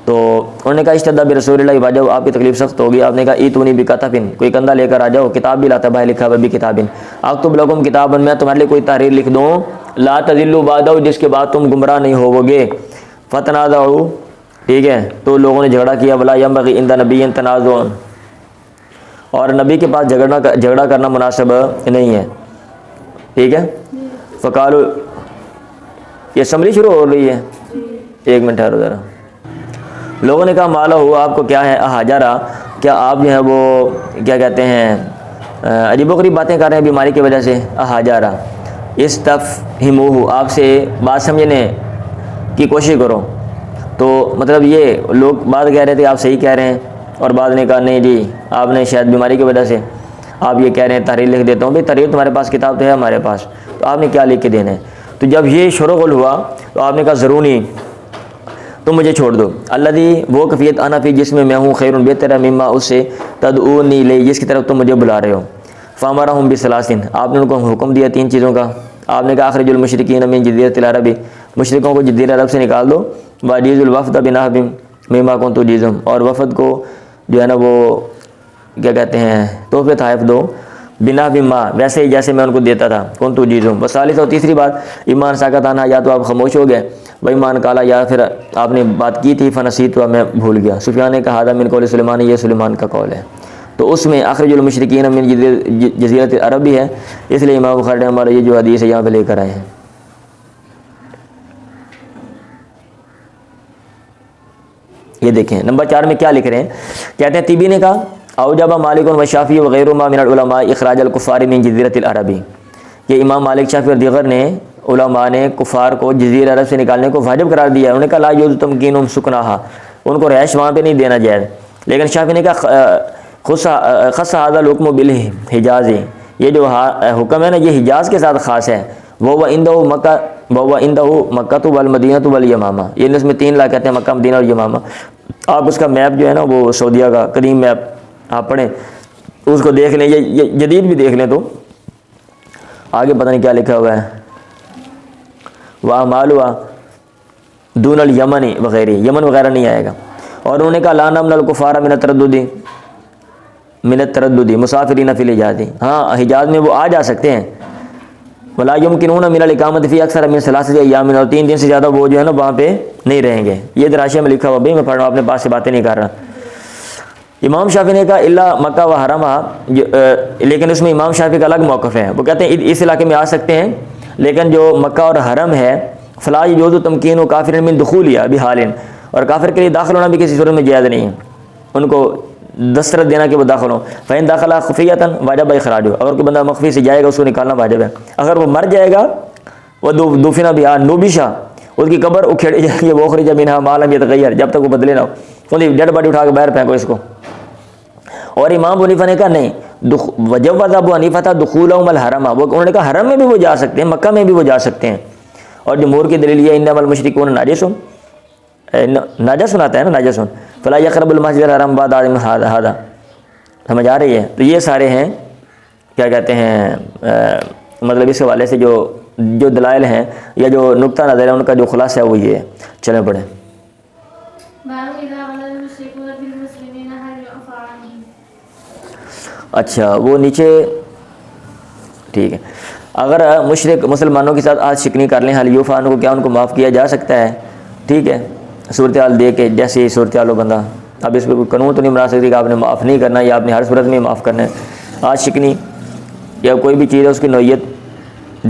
تو انہوں نے کہا اشتد برسول اللہ واجب، آپ کی تکلیف سخت ہوگی. آپ نے کہا ایتونی بکتابن، کوئی کندھا لے کر آ جاؤ. کتاب بھی لاتا، بھائی لکھا ہوا بھی کتابن. اکتب لکم کتابن، میں تمہارے لیے کوئی تحریر لکھ دوں. لا تضلوا بعدہ، جس کے بعد تم گمراہ نہیں ہوگے. فتنازعوا، ٹھیک ہے، تو لوگوں نے جھگڑا کیا. ولا ینبغی عند نبی تنازع، اور نبی کے پاس جھگڑا کرنا مناسب نہیں ہے، ٹھیک ہے. فقالوا، یہ اسمبلی شروع ہو رہی ہے، ایک منٹ ٹھہرو ذرا. لوگوں نے کہا مالا ہوا، آپ کو کیا ہے. احاجرہ، کیا آپ جو ہے وہ کیا کہتے ہیں عجیب و غریب باتیں کر رہے ہیں بیماری کی وجہ سے. احاجرہ استفہموہ، آپ سے بات سمجھنے کی کوشش کرو. تو مطلب یہ لوگ بعد کہہ رہے تھے آپ صحیح کہہ رہے ہیں، اور بعد نے کہا نہیں جی آپ نے شاید بیماری کی وجہ سے آپ یہ کہہ رہے ہیں تحریر لکھ دیتا ہوں. بھائی تحریر تمہارے پاس کتاب تو ہے ہمارے پاس، تو آپ نے کیا لکھ کے دینا ہے. تو جب یہ شرغل ہوا تو آپ نے کہا ضرونی، تم مجھے چھوڑ دو. الذی، وہ کیفیت انا فی، جس میں میں ہوں، خیر بہتر ہے، مما، اس سے، تدعونی الیہ، جس کی طرف تم مجھے بلا رہے ہو. فامرہم بثلاث، آپ نے ان کو حکم دیا 3 چیزوں کا. آپ نے کہا اخرج المشرکین من جزیرۃ العرب، مشرکوں کو جزیرہ عرب سے نکال دو، واجیز الوفد بنحب مما کنتم تجیزون، اور وفد کو جو ہے نا وہ کیا کہتے ہیں تحفے تحائف دو، بنا ما ویسے ہی جیسے میں ان کو دیتا تھا، کون تو جیزوں بس۔ ثالث اور تیسری بات ایمان ساکت آنا، یا تو آپ خاموش ہو گئے، وہ ایمان کالا، یا پھر آپ نے بات کی تھی فنسیت تو میں بھول گیا۔ سفیان نے کہا من قول سلیمان، یہ سلیمان کا قول ہے، تو اس میں اخرج المشرکین من جزیرۃ العرب بھی ہے، اس لیے امام بخاری ہمارا یہ جو حدیث ہے یہاں پہ لے کر آئے ہیں۔ یہ دیکھیں نمبر 4 میں کیا لکھ رہے ہیں، کہتے ہیں طبی نے کہا اوجب مالک و شافعی وغیرہما من العلماء اخراج الکفار من جزیرۃ العرب، کہ امام مالک شافعی اور دیگر نے علماء نے کفار کو جزیرہ عرب سے نکالنے کو واجب قرار دیا ہے۔ انہوں نے کہا لا یجوز تمکینہم سکناہا، ان کو رہائش وہاں پہ نہیں دینا جائز، لیکن شافعی نے کہا خص ھذا الحکم بالحجاز، یہ جو حکم ہے نا یہ حجاز کے ساتھ خاص ہے، وہ عندہ مکہ، وہ عندہ مکہ والمدینہ والیمامہ، یہ اس میں 3 لا کہتے ہیں مکہ مدینہ اور یمامہ۔ آپ اس کا میپ جو ہے نا وہ سعودیہ کا قدیم میپ آپ پڑھیں، اس کو دیکھ لیں، یہ جدید بھی دیکھ لیں تو آگے پتہ نہیں کیا لکھا ہوا ہے، وَأَعْمَالُهَا دون الیمن وغیرہ، یمن وغیرہ نہیں آئے گا۔ اور انہوں نے کہا لا نمنع الکفار من التردد مسافرین فی الحجاز، ہاں حجاز میں وہ آ جا سکتے ہیں، ولا یمکنون من الاقامۃ فی اکثر من 3 ایام، اور 3 دن سے زیادہ وہ جو ہے نا وہاں پہ نہیں رہیں گے۔ یہ دراشے میں لکھا ہوا، بھائی میں پڑھ رہا ہوں، اپنے پاس سے باتیں نہیں کر رہا۔ امام شافعی نے کہا الا مکہ و حرمہ، لیکن اس میں امام شافعی کا الگ موقف ہے، وہ کہتے ہیں اس علاقے میں آ سکتے ہیں، لیکن جو مکہ اور حرم ہے فلا یجوز تمکین کافر من دخولہ بحال، اور کافر کے لیے داخل ہونا بھی کسی صورت میں جائز نہیں ہے، ان کو دسترس دینا کہ وہ داخل ہوں۔ فإن دخل خفیۃ وجب اخراجہ، اگر کوئی بندہ مخفی سے جائے گا اس کو نکالنا واجب ہے۔ اگر وہ مر جائے گا وہ دفن بہا نوبشہ، اس کی قبر اکھیڑی جائے گی، وہ اخرج منہا ما لم یتغیر، جب تک وہ بدلے نہ ہو، ان کی ڈیڈ باڈی اٹھا کے باہر پھینکو اس کو۔ اور امام ابو حنیفہ نے کہا نہیں، وجوز ابو حنیفہ تھا دخولہم الحرم، وہ انہوں نے کہا حرم میں بھی وہ جا سکتے ہیں، مکہ میں بھی وہ جا سکتے ہیں۔ اور جمہور کی دلیل یہ انما المشرکون ناجس، ناجس آتا ہے نا، ناجس فلا یقرب المسجد الحرام بعد عام ھذا، سمجھ آ رہی ہے؟ تو یہ سارے ہیں کیا کہتے ہیں مطلب اس حوالے سے جو دلائل ہیں یا جو نقطہ نظر ہے ان کا جو خلاصہ ہے وہ یہ ہے۔ چلیں پڑھیں۔ اچھا وہ نیچے ٹھیک ہے، اگر مشرک مسلمانوں کے ساتھ آج شکنی کر لیں حل یوفا عنہ، کو کیا ان کو معاف کیا جا سکتا ہے؟ ٹھیک ہے، صورتحال دے کے جیسی صورتحال ہو بندہ، اب اس پہ کوئی قانون تو نہیں بنا سکتی کہ آپ نے معاف نہیں کرنا یا آپ نے ہر صورت میں معاف کرنا ہے۔ آج شکنی یا کوئی بھی چیز ہے اس کی نوعیت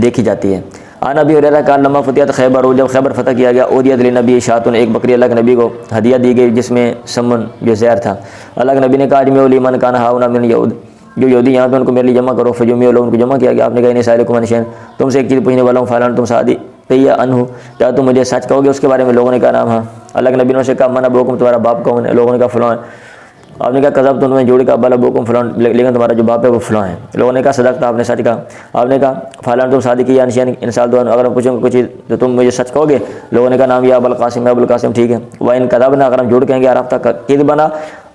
دیکھی جاتی ہے۔ عن ابی ہریرہ قال لما فتحت خیبر، اور جب خیبر فتح کیا گیا اودیت للنبی شاتن، ایک بکری اللہ کے نبی کو ہدیہ دی گئی جس میں سمن جو زہر تھا۔ اللہ کے نبی نے کہا اجمعوا لی من کان ہاؤنا من یہود، جو یہودی یہاں پہ ان کو میرے لیے جمع کرو، فجمعوا لوگوں کو جمع کیا گیا۔ آپ نے کہا انی سائلکم عن شیء، تم سے ایک چیز پوچھنے والا ہوں، فعلا تم صادق عنہ، کیا تم مجھے سچ کہو گے اس کے بارے میں؟ لوگوں نے کہا نام ہاں۔ اللہ کے نبی نے کہا من ابوکم، تمہارا باپ کون ہے؟ لوگوں نے کہا فلاں۔ آپ نے کہا کذبتم، تم نے جھوٹ کہا، بل ابوکم فلاں، لیکن تمہارا جو باپ ہے وہ فلاں ہے۔ لوگوں نے کہا صدقت، آپ نے سچ کہا۔ آپ نے کہا فعلا تم صادق عن شیء انسان دو، اگر ہم پوچھیں گے کوئی چیز تو تم مجھے سچ کہو گے؟ لوگوں نے کہا نام یا ابو القاسم، ابو القاسم، ٹھیک ہے۔ وان کذبنا، اگر ہم جھوٹ کہیں گے عرفتہ کذبنا،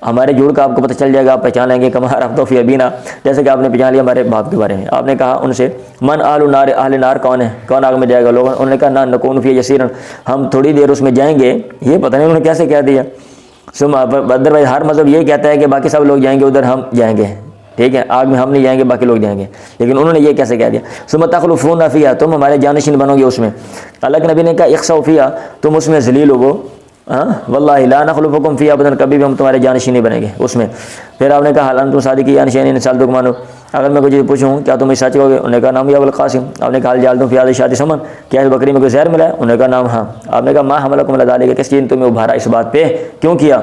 ہمارے جھوٹ کا آپ کو پتہ چل جائے گا، آپ پہچان لیں گے، کما عرفتہ فی ابینا، جیسے کہ آپ نے پہچان لیا ہمارے باپ کے بارے میں۔ آپ نے کہا ان سے من اہل نار، اہل نار کون ہے، کون آگ میں جائے گا؟ لوگوں انہوں نے کہا نہ نکون فی یسیرا، ہم تھوڑی دیر اس میں جائیں گے۔ یہ پتہ نہیں انہوں نے کیسے کہہ دیا، ادروائز ہر مذہب یہ کہتا ہے کہ باقی سب لوگ جائیں گے ادھر، ہم جائیں گے، ٹھیک ہے، آگ میں ہم نہیں جائیں گے، باقی لوگ جائیں گے، لیکن انہوں نے یہ کیسے کہہ دیا؟ ثم تخلفون فیہا، تم ہمارے جانشین بنو گے اس میں۔ اللہ کے نبی نے کہا اخسؤ فیہا، تم اس میں ذلیل ہو، واللہ لا نخلفکم فیہا ابدا، کبھی بھی ہم تمہارے جانشین نہیں بنیں گے اس میں۔ پھر آپ نے کہا حل انتم صادقین عن شیء ان سألتکم عنہ، اگر میں کوئی چیز پوچھوں کیا تم سچ کہو گے؟ انہوں نے کہا نام یا ابو القاسم۔ آپ نے کہا حل جعلتم فی هذه الشاة سمن، کیا اس بکری میں کوئی زہر ملا ہے؟ انہوں نے کہا نام ہاں۔ آپ نے کہا ما حملکم علی ذلک، کس چیز نے تمہیں ابھارا اس بات پہ، کیوں کیا؟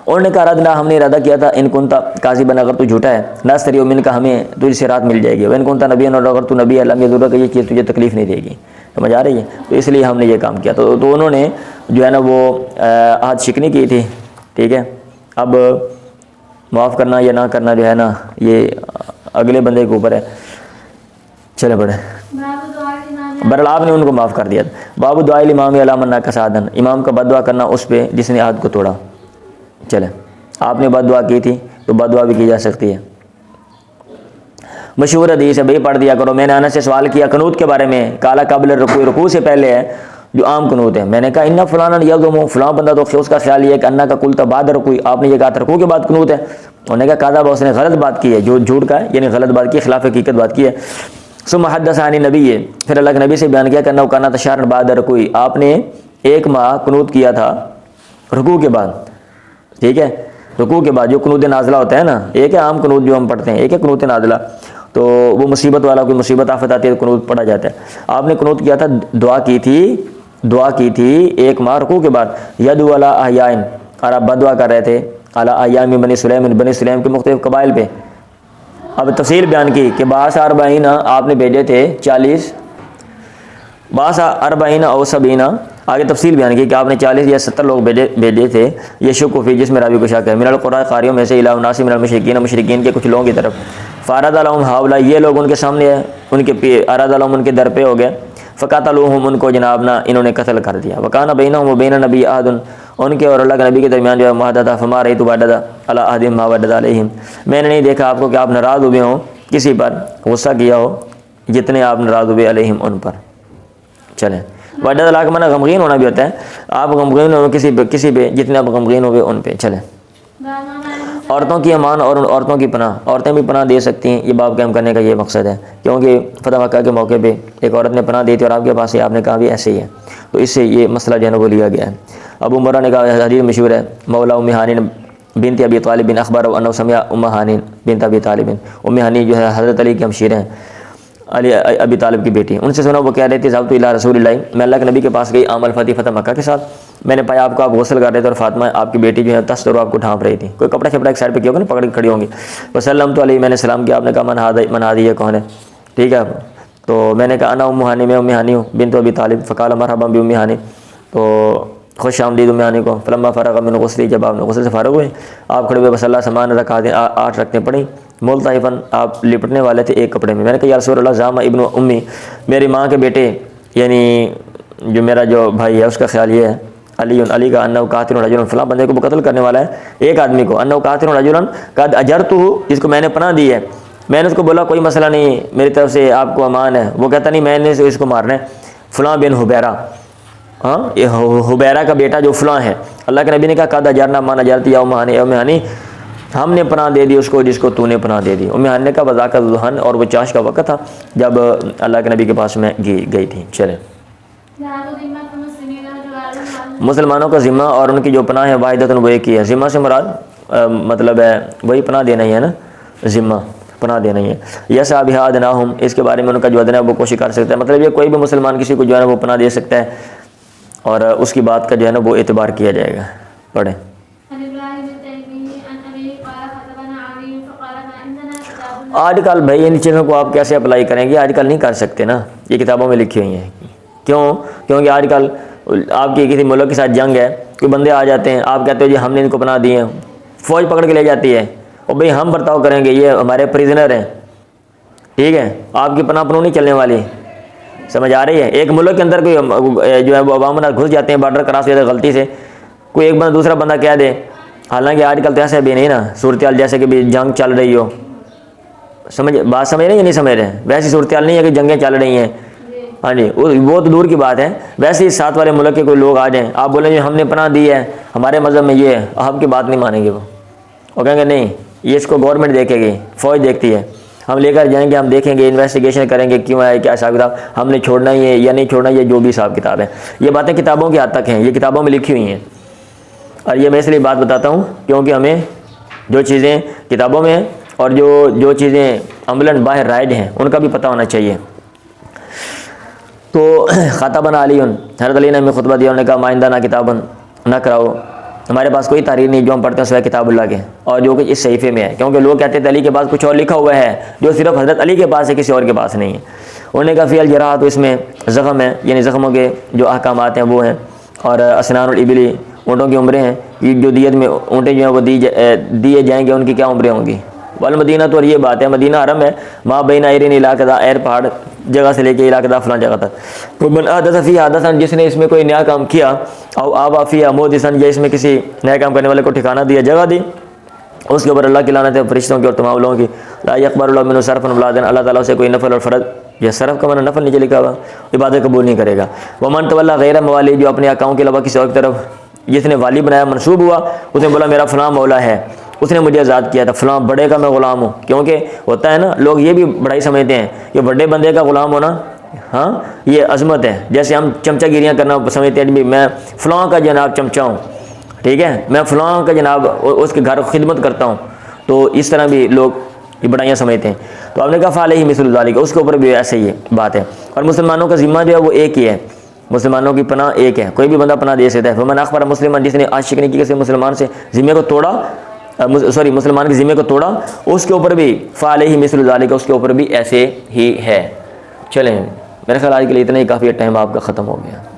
انہوں نے کہا ردنا، ہم نے ارادہ کیا تھا ان کنتا کاذبا، اگر تو جھوٹا ہے، نستریء منک، ہمیں تجھ سے رات مل جائے گی، وان کنتا نبیا، اور اگر تو نبی ہے، لم یضرک، یہ چیز تجھے تکلیف نہیں دے گی، سمجھ آ رہی ہے؟ تو اس لیے ہم نے یہ کام کیا۔ تو انہوں نے جو ہے نا وہ عہد شکنی کی تھی، ٹھیک ہے۔ اب معاف کرنا یا نہ کرنا جو ہے نا یہ اگلے بندے کے اوپر ہے۔ چلے بڑھے، بہرحال آپ نے ان کو معاف کر دیا۔ باب دعاء الامام علی من نکث عہدا، امام کا بد دعا کرنا اس پہ جس نے عہد کو توڑا۔ چلے، آپ نے بد دعا کی تھی تو بد دعا بھی کی جا سکتی ہے۔ مشہور حدیث ہے، بھائی پڑھ دیا کرو. میں نے انس سے سوال کیا قنوت کے بارے میں، کالا قبل رکوع، رکوع سے پہلے ہے جو عام قنوت ہے. میں نے کہا ان فلانا یظم، فلاں بندہ تو اس کا خیال یہ ہے کہ انا کا قلت بعد رکوع، آپ نے یہ کہا تھا رکوع کے بعد قنوت ہے. انہوں نے کہا کذب، اس نے غلط بات کی ہے، جھوٹ کا ہے یعنی غلط بات کی، خلاف حقیقت بات کی ہے. ثم حدث عن النبی، پھر اللہ کے نبی سے بیان کیا کہ انه كان شهرا بعد رکوع، آپ نے 1 ماہ قنوت کیا تھا رکوع کے بعد. ٹھیک ہے، رکوع کے بعد جو قنوت نازلہ ہوتا ہے نا، ایک ہے عام قنوت جو ہم پڑھتے ہیں، ایک ہے قنوت نازلہ، تو وہ مصیبت والا کوئی مصیبت آفت آتی ہے تو قنوت پڑھا جاتا ہے. آپ نے قنوت کیا تھا، دعا کی تھی 1 ماہ رکوع کے بعد. یدعو علی احیاء، اور آپ بدعا کر رہے تھے علی احیاء من بنی سلیم، بنی سلیم کے مختلف قبائل پہ. اب تفصیل بیان کی کہ بعض 40 آپ نے بھیجے تھے 40، بعض 40 او 70، آگے تفصیل بیان کی کہ آپ نے 40 یا 70 لوگ بھیجے تھے. یہ شک فی، جس میں راوی کو شک ہے، من القراء قاریوں میں سے، الی اناس من المشرکین، مشرکین کے کچھ لوگوں کی طرف. فارد لهم ہؤلاء، یہ لوگ ان کے سامنے ہے، ان کے اراد لهم ان کے در پہ ہو گئے. فقاتلوهم، ان کو جناب نا انہوں نے قتل کر دیا. وکان بینہم وبین النبی عہد، ان کے اور اللہ کے نبی کے درمیان جو ہے معاہدہ تھا. فما رأیت بعد علی عہدہم ما ودد علیہم، میں نے نہیں دیکھا آپ کو کہ آپ ناراض ہوئے ہوں کسی پر، غصہ کیا ہو جتنے آپ ناراض ہوئے علیہم ان پر. چلیں، ودد علی کا معنی غمگین ہونا بھی ہوتا ہے، آپ غمگین ہو کسی پہ جتنے آپ غمگین ہوئے ان پہ. چلیں، عورتوں کی امان اور عورتوں کی پناہ، عورتیں بھی پناہ دے سکتی ہیں، یہ باب قائم کرنے کا یہ مقصد ہے. کیونکہ فتح مکہ کے موقع پہ ایک عورت نے پناہ دی تھی اور آپ کے پاس ہی، آپ نے کہا بھی ایسے ہی ہے، تو اس سے یہ مسئلہ جو ہے وہ لیا گیا ہے. ابو مرہ نے کہا، حدیث مشہور ہے، مولا ام ہانی بنت ابی طالب بن اخبار انه سمع ام ہانی بنت ابی طالب، ام ہانی جو ہے حضرت علی کی ہمشیرہ ہیں، علی ابی طالب کی بیٹی، ان سے سنا وہ کہہ رہے تھے ذهبت الى رسول اللہ، میں اللہ کے نبی کے پاس گئی عام الفتح، فتح مکہ کے ساتھ. میں نے پایا آپ کو آپ غسل کر رہے تھے اور فاطمہ آپ کی بیٹی جو ہے تستر آپ کو ڈھانپ رہی تھی، کوئی کپڑا چھپڑا ایک سائڈ پہ کیا ہوگا نا، پکڑ کے کھڑی ہوں گی. وسلمت علیہ، میں نے سلام کیا، آپ نے کہا من ہادی، یہ کون ہے؟ ٹھیک ہے، تو میں نے کہا انا ام ہانی، میں ام ہانی ہوں بنت ابی طالب. فقال مرحبا بام ہانی، تو خوش آمدید ام ہانی کو. فلما فرغ من غسلی، جب آپ نے غسل سے فارغ ہوئے، آپ کھڑے ہوئے، بس اللہ سامان رکھا دیں، 8 رکھتیں پڑیں، ملطفن، آپ لپٹنے والے تھے ایک کپڑے میں. میں نے کہا یا رسول اللہ زعم ابن امی، میری ماں کے بیٹے یعنی جو میرا جو بھائی ہے اس کا خیال یہ ہے، علی کا انہ قاتل رجل، فلاں بندے کو وہ قتل کرنے والا ہے، ایک آدمی کو، انہ قاتل رجل قد اجرتہ، جس کو میں نے پناہ دی ہے. میں نے اس کو بولا کوئی مسئلہ نہیں، میری طرف سے آپ کو امان ہے. وہ کہتا نہیں، میں نے اس کو مارنا ہے، فلاں بن حبیرہ، ہاں یہ حبیرہ کا بیٹا جو فلاں ہے. اللہ کے نبی نے کہا قد اجرنا ما اجرت یا ام ہانی، ام ہانی ہم نے پناہ دے دی اس کو جس کو تو نے پناہ دے دی. ام ہانی نے کہا وذاک الذھن، اور وہ چاش کا وقت تھا جب اللہ کے نبی کے پاس میں گئی تھی. چلیں، مسلمانوں کا ذمہ اور ان کی جو پناہ ہے واحدۃ، وہ ایک ہی ہے. ذمہ سے مراد مطلب ہے وہی پناہ دینا ہی ہے نا، ذمہ پناہ دینا ہی ہے. یس ابھا ادناہم، اس کے بارے میں ان کا جو ادنا ہے وہ کوشش کر سکتا ہے، مطلب یہ کوئی بھی مسلمان کسی کو جو ہے نا وہ پناہ دے سکتا ہے اور اس کی بات کا جو ہے نا وہ اعتبار کیا جائے گا. پڑھیں. آج کل بھائی ان چیزوں کو آپ کیسے اپلائی کریں گے؟ آج کل نہیں کر سکتے نا، یہ کتابوں میں لکھی ہوئی ہیں. کیوں؟ کیونکہ آج کل آپ کی کسی ملک کے ساتھ جنگ ہے، کوئی بندے آ جاتے ہیں، آپ کہتے ہو جی ہم نے ان کو پناہ دی ہے، فوج پکڑ کے لے جاتی ہے، اور بھئی ہم برتاؤ کریں گے، یہ ہمارے پریزنر ہیں، ٹھیک ہے، آپ کی پناہ نہیں چلنے والی. سمجھ آ رہی ہے؟ ایک ملک کے اندر کوئی جو ہے وہ عوام گھس جاتے ہیں، بارڈر کراس ہو جاتے ہیں غلطی سے، کوئی ایک بندہ دوسرا بندہ کہہ دے، حالانکہ آج کل تو ایسے بھی نہیں نا صورتحال جیسے کہ بھی جنگ چل رہی ہو. بات سمجھ رہے ہیں یا نہیں سمجھ رہے ہیں؟ ویسی صورتحال نہیں ہے کہ جنگیں چل رہی ہیں، ہاں جی، وہ تو دور کی بات ہے. ویسے ہی ساتھ والے ملک کے کوئی لوگ آ جائیں، آپ بولیں جی ہم نے پناہ دی ہے، ہمارے مذہب میں یہ ہے، آپ کی بات نہیں مانیں گے وہ کہیں گے نہیں، یہ اس کو گورنمنٹ دیکھے گی، فوج دیکھتی ہے، ہم لے کر جائیں گے، ہم دیکھیں گے، انویسٹیگیشن کریں گے کیوں ہے، کیا حساب کتاب، ہم نے چھوڑنا ہی ہے یا نہیں چھوڑنا، یہ جو بھی حساب کتاب ہے. یہ باتیں کتابوں کی حد تک ہیں، یہ کتابوں میں لکھی ہوئی ہیں. اور یہ میں اس لیے بات بتاتا ہوں کیونکہ ہمیں جو چیزیں کتابوں میں ہیں اور جو چیزیں عملاً باہر رائج ہیں ان کا بھی پتہ ہونا چاہیے. تو خطبنا علی، حضرت علی نے ہمیں خطبہ دیا، انہوں نے کہا ما عندنا کتاب، نہ کراؤ، ہمارے پاس کوئی تحریر نہیں جو ہم پڑھتے ہیں سوائے کتاب اللہ کے اور جو کہ اس صحیفے میں ہے. کیونکہ لوگ کہتے تھے علی کے پاس کچھ اور لکھا ہوا ہے جو صرف حضرت علی کے پاس ہے، کسی اور کے پاس نہیں ہے. انہوں نے کہا فی الجراح، تو اس میں زخم ہے، یعنی زخموں کے جو احکامات ہیں وہ ہیں، اور اسنان الابلی، اونٹوں کی عمریں ہیں، یہ جو دیت میں اونٹیں جو ہیں وہ دیے جائیں گے، ان کی کیا عمریں ہوں گی. والمدینہ، تو اور یہ بات ہے مدینہ حرم ہے، ما بین ایرین علاقہ دا، ایر پہاڑ جگہ سے لے کے علاقہ دا فلاں جگہ تک. من احدث فی حدثا، جس نے اس میں کوئی نیا کام کیا، او آبا فی محدثا، یا اس میں کسی نیا کام کرنے والے کو ٹھکانہ دیا، جگہ دی، اس کے اوپر اللہ کی لعنت ہے، فرشتوں کی اور تمام لوگوں کی. لا يقبل الله منه صرفا ولا عدلا، اللہ تعالیٰ سے کوئی نفل اور فرض، یہ صرف کا معنی نفل نیچے لکھا ہوا، عبادت قبول نہیں کرے گا۔ ومن تولی غیر موالی، جو اپنے آقاؤں کے علاوہ کسی اور کی طرف جس نے والی بنایا، منسوب ہوا، اس نے بولا میرا فلاں مولا ہے، اس نے مجھے آزاد کیا تھا، فلاں بڑے کا میں غلام ہوں، کیونکہ ہوتا ہے نا لوگ یہ بھی بڑائی سمجھتے ہیں کہ بڑے بندے کا غلام ہونا ہاں یہ عظمت ہے، جیسے ہم چمچہ گیریاں کرنا سمجھتے ہیں میں فلاں کا جناب چمچہ ہوں، ٹھیک ہے، میں فلاں کا جناب اس کے گھر خدمت کرتا ہوں، تو اس طرح بھی لوگ یہ بڑائیاں سمجھتے ہیں۔ تو آپ نے کہا فعلیہ مثل ذالک، اس کے اوپر بھی ایسے ہی بات ہے، اور مسلمانوں کا ذمہ جو ہے وہ ایک ہی ہے، مسلمانوں کی پناہ ایک ہے، کوئی بھی بندہ پناہ دے سکتا ہے۔ فمن اخبر مسلمان، جس نے عاشقی کی کسی مسلمان سے ذمے کو توڑا، مسلمان کے ذمے کو توڑا، اس کے اوپر بھی فعلیہ مثل ذالک، اس کے اوپر بھی ایسے ہی ہے۔ چلیں میرے خیال آج کے لیے اتنا ہی کافی ہے، ٹائم آپ کا ختم ہو گیا۔